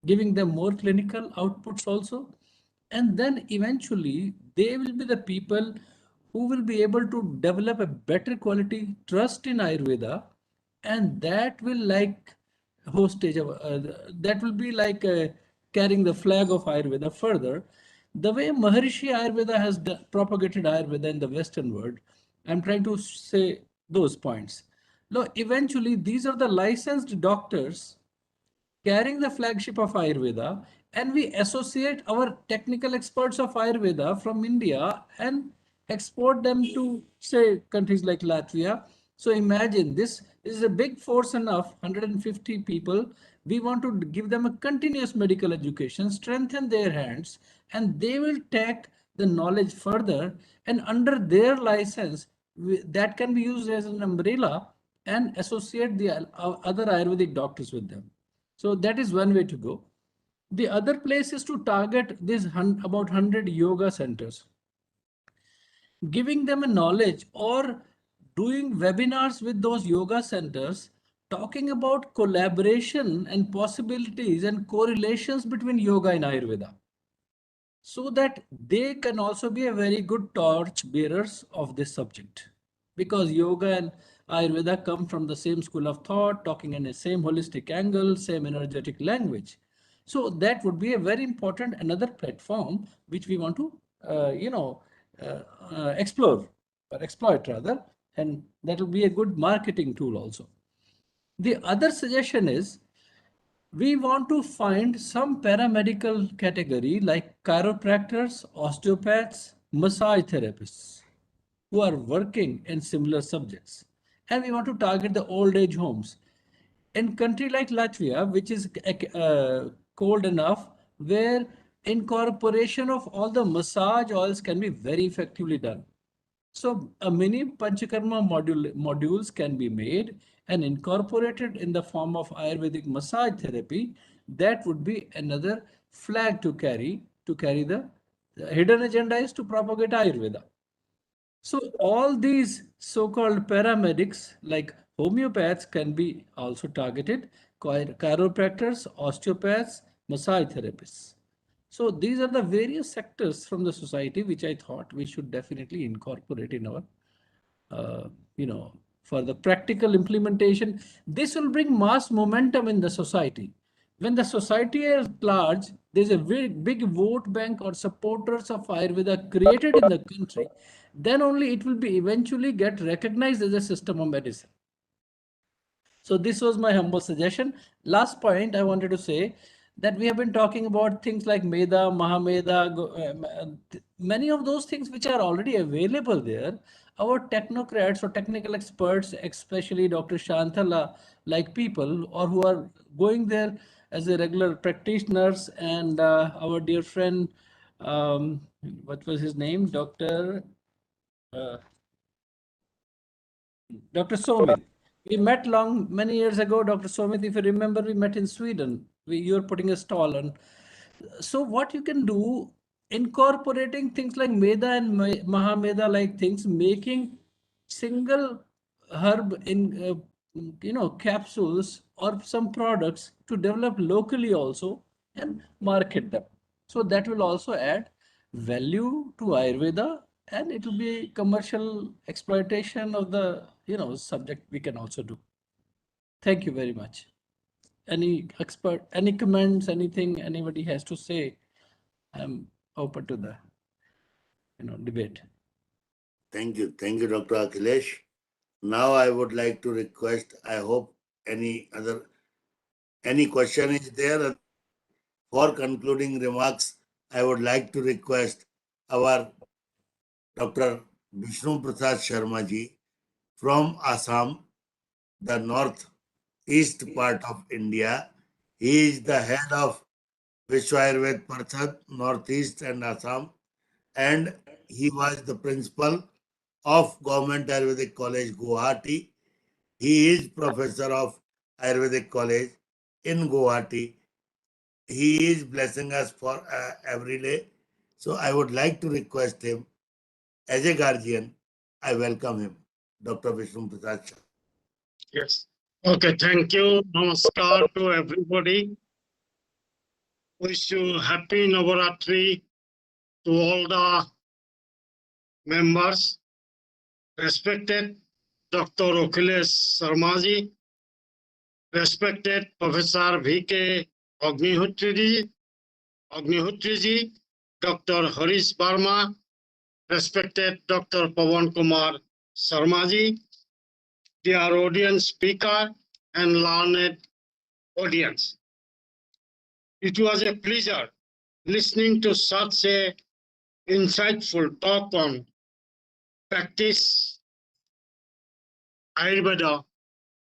giving them more clinical outputs also. And then eventually they will be the people who will be able to develop a better quality trust in Ayurveda, and that will like hostage of that will be like carrying the flag of Ayurveda further. The way Maharishi Ayurveda has propagated Ayurveda in the Western world, I'm trying to say those points. Now, eventually, these are the licensed doctors carrying the flagship of Ayurveda, and we associate our technical experts of Ayurveda from India and export them to, say, countries like Latvia. So imagine this is a big force enough, 150 people. We want to give them a continuous medical education, strengthen their hands, and they will take the knowledge further, and under their license, that can be used as an umbrella and associate the other Ayurvedic doctors with them. So that is one way to go. The other place is to target these about 100 yoga centers, giving them a knowledge or doing webinars with those yoga centers, talking about collaboration and possibilities and correlations between yoga and Ayurveda, so that they can also be a very good torch bearers of this subject. Because yoga and Ayurveda come from the same school of thought, talking in the same holistic angle, same energetic language. So that would be a very important another platform which we want to, explore or exploit rather, and that will be a good marketing tool also. The other suggestion is we want to find some paramedical category like chiropractors, osteopaths, massage therapists who are working in similar subjects. And we want to target the old age homes. In country like Latvia, which is cold enough, where incorporation of all the massage oils can be very effectively done. So a mini Panchakarma modules can be made and incorporated in the form of Ayurvedic massage therapy. That would be another flag to carry the hidden agenda is to propagate Ayurveda. So all these so-called paramedics like homeopaths can be also targeted, chiropractors, osteopaths, massage therapists. So these are the various sectors from the society which I thought we should definitely incorporate in our, for the practical implementation. This will bring mass momentum in the society. When the society is large, there's a very big vote bank or supporters of Ayurveda created in the country, then only it will be eventually get recognized as a system of medicine. So this was my humble suggestion. Last point I wanted to say that we have been talking about things like Meda, Mahameda, many of those things which are already available there. Our technocrats or technical experts, especially Dr. Shantala, like people or who are going there as a regular practitioners, and our dear friend, what was his name? Dr. Somit. We met many years ago, Dr. Somit, if you remember, we met in Sweden. You were putting a stall on. So what you can do, incorporating things like Meda and Mahameda like things, making single herb in, capsules or some products to develop locally also and market them. So that will also add value to Ayurveda, and it will be commercial exploitation of the subject we can also do. Thank you very much. Any expert, any comments, anything anybody has to say, I'm open to the debate. Thank you, Dr. Akhilesh. Now I would like to request, I hope any question is there. For concluding remarks, I would like to request our Dr. Vishnu Prasad Sharma ji from Assam, the northeast part of India. He is the head of Vishwa Ayurveda Parishad, Northeast and Assam, and he was the principal of Government Ayurvedic College, Guwahati. He is professor of Ayurvedic College in Guwahati. He is blessing us for every day. So I would like to request him, as a guardian, I welcome him, Dr. Vishnu Prasad. Yes. Okay, thank you. Namaskar to everybody. Wish you happy Navaratri to all the members. respected Dr. Akhilesh Sharma, respected Professor V.K. Agnihotriji, Dr. Harish Barma, respected Dr. Pawan Kr Sharma, dear audience speaker and learned audience. It was a pleasure listening to such a insightful talk on practice Ayurveda,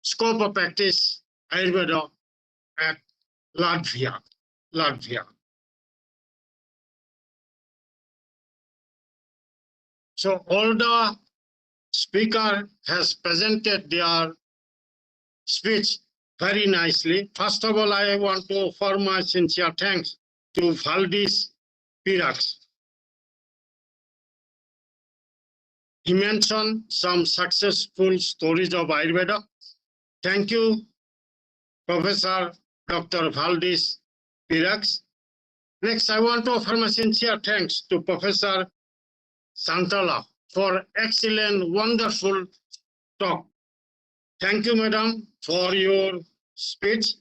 scope of practice Ayurveda at Latvia. So all the speaker has presented their speech very nicely. First of all, I want to offer my sincere thanks to Valdis Pīrāgs. He mentioned some successful stories of Ayurveda. Thank you, Professor Dr. Valdis Pīrāgs. Next, I want to offer my sincere thanks to Professor Santala for excellent, wonderful talk. Thank you, madam, for your speech.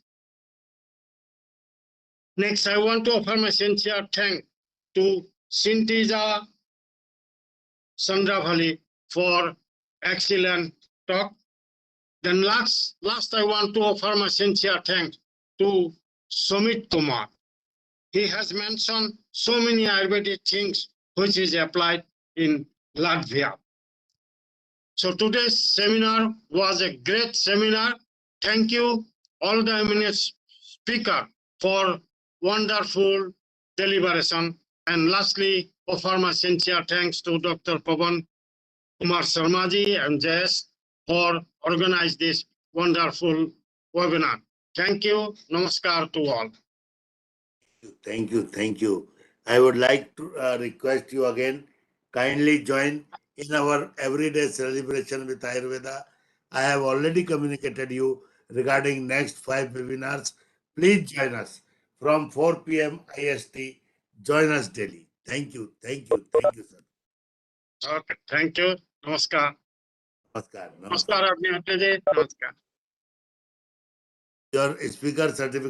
Next, I want to offer my sincere thanks to Sintija Sandravali for excellent talk. Then last, I want to offer my sincere thanks to Somit Kumar. He has mentioned so many Ayurvedic things which is applied in Latvia. So today's seminar was a great seminar. Thank you, all the eminent speaker, for wonderful deliberation. And lastly, offer my sincere thanks to Dr. Pawan Kr Sharma and Jess for organizing this wonderful webinar. Thank you. Namaskar to all. Thank you. I would like to request you again, kindly join in our everyday celebration with Ayurveda. I have already communicated you regarding next 5 webinars. Please join us from 4 p.m. IST. Join us daily. Thank you, sir. Okay, thank you. Namaskar. Namaskar. Namaskar, Namaskar. Your speaker certificate.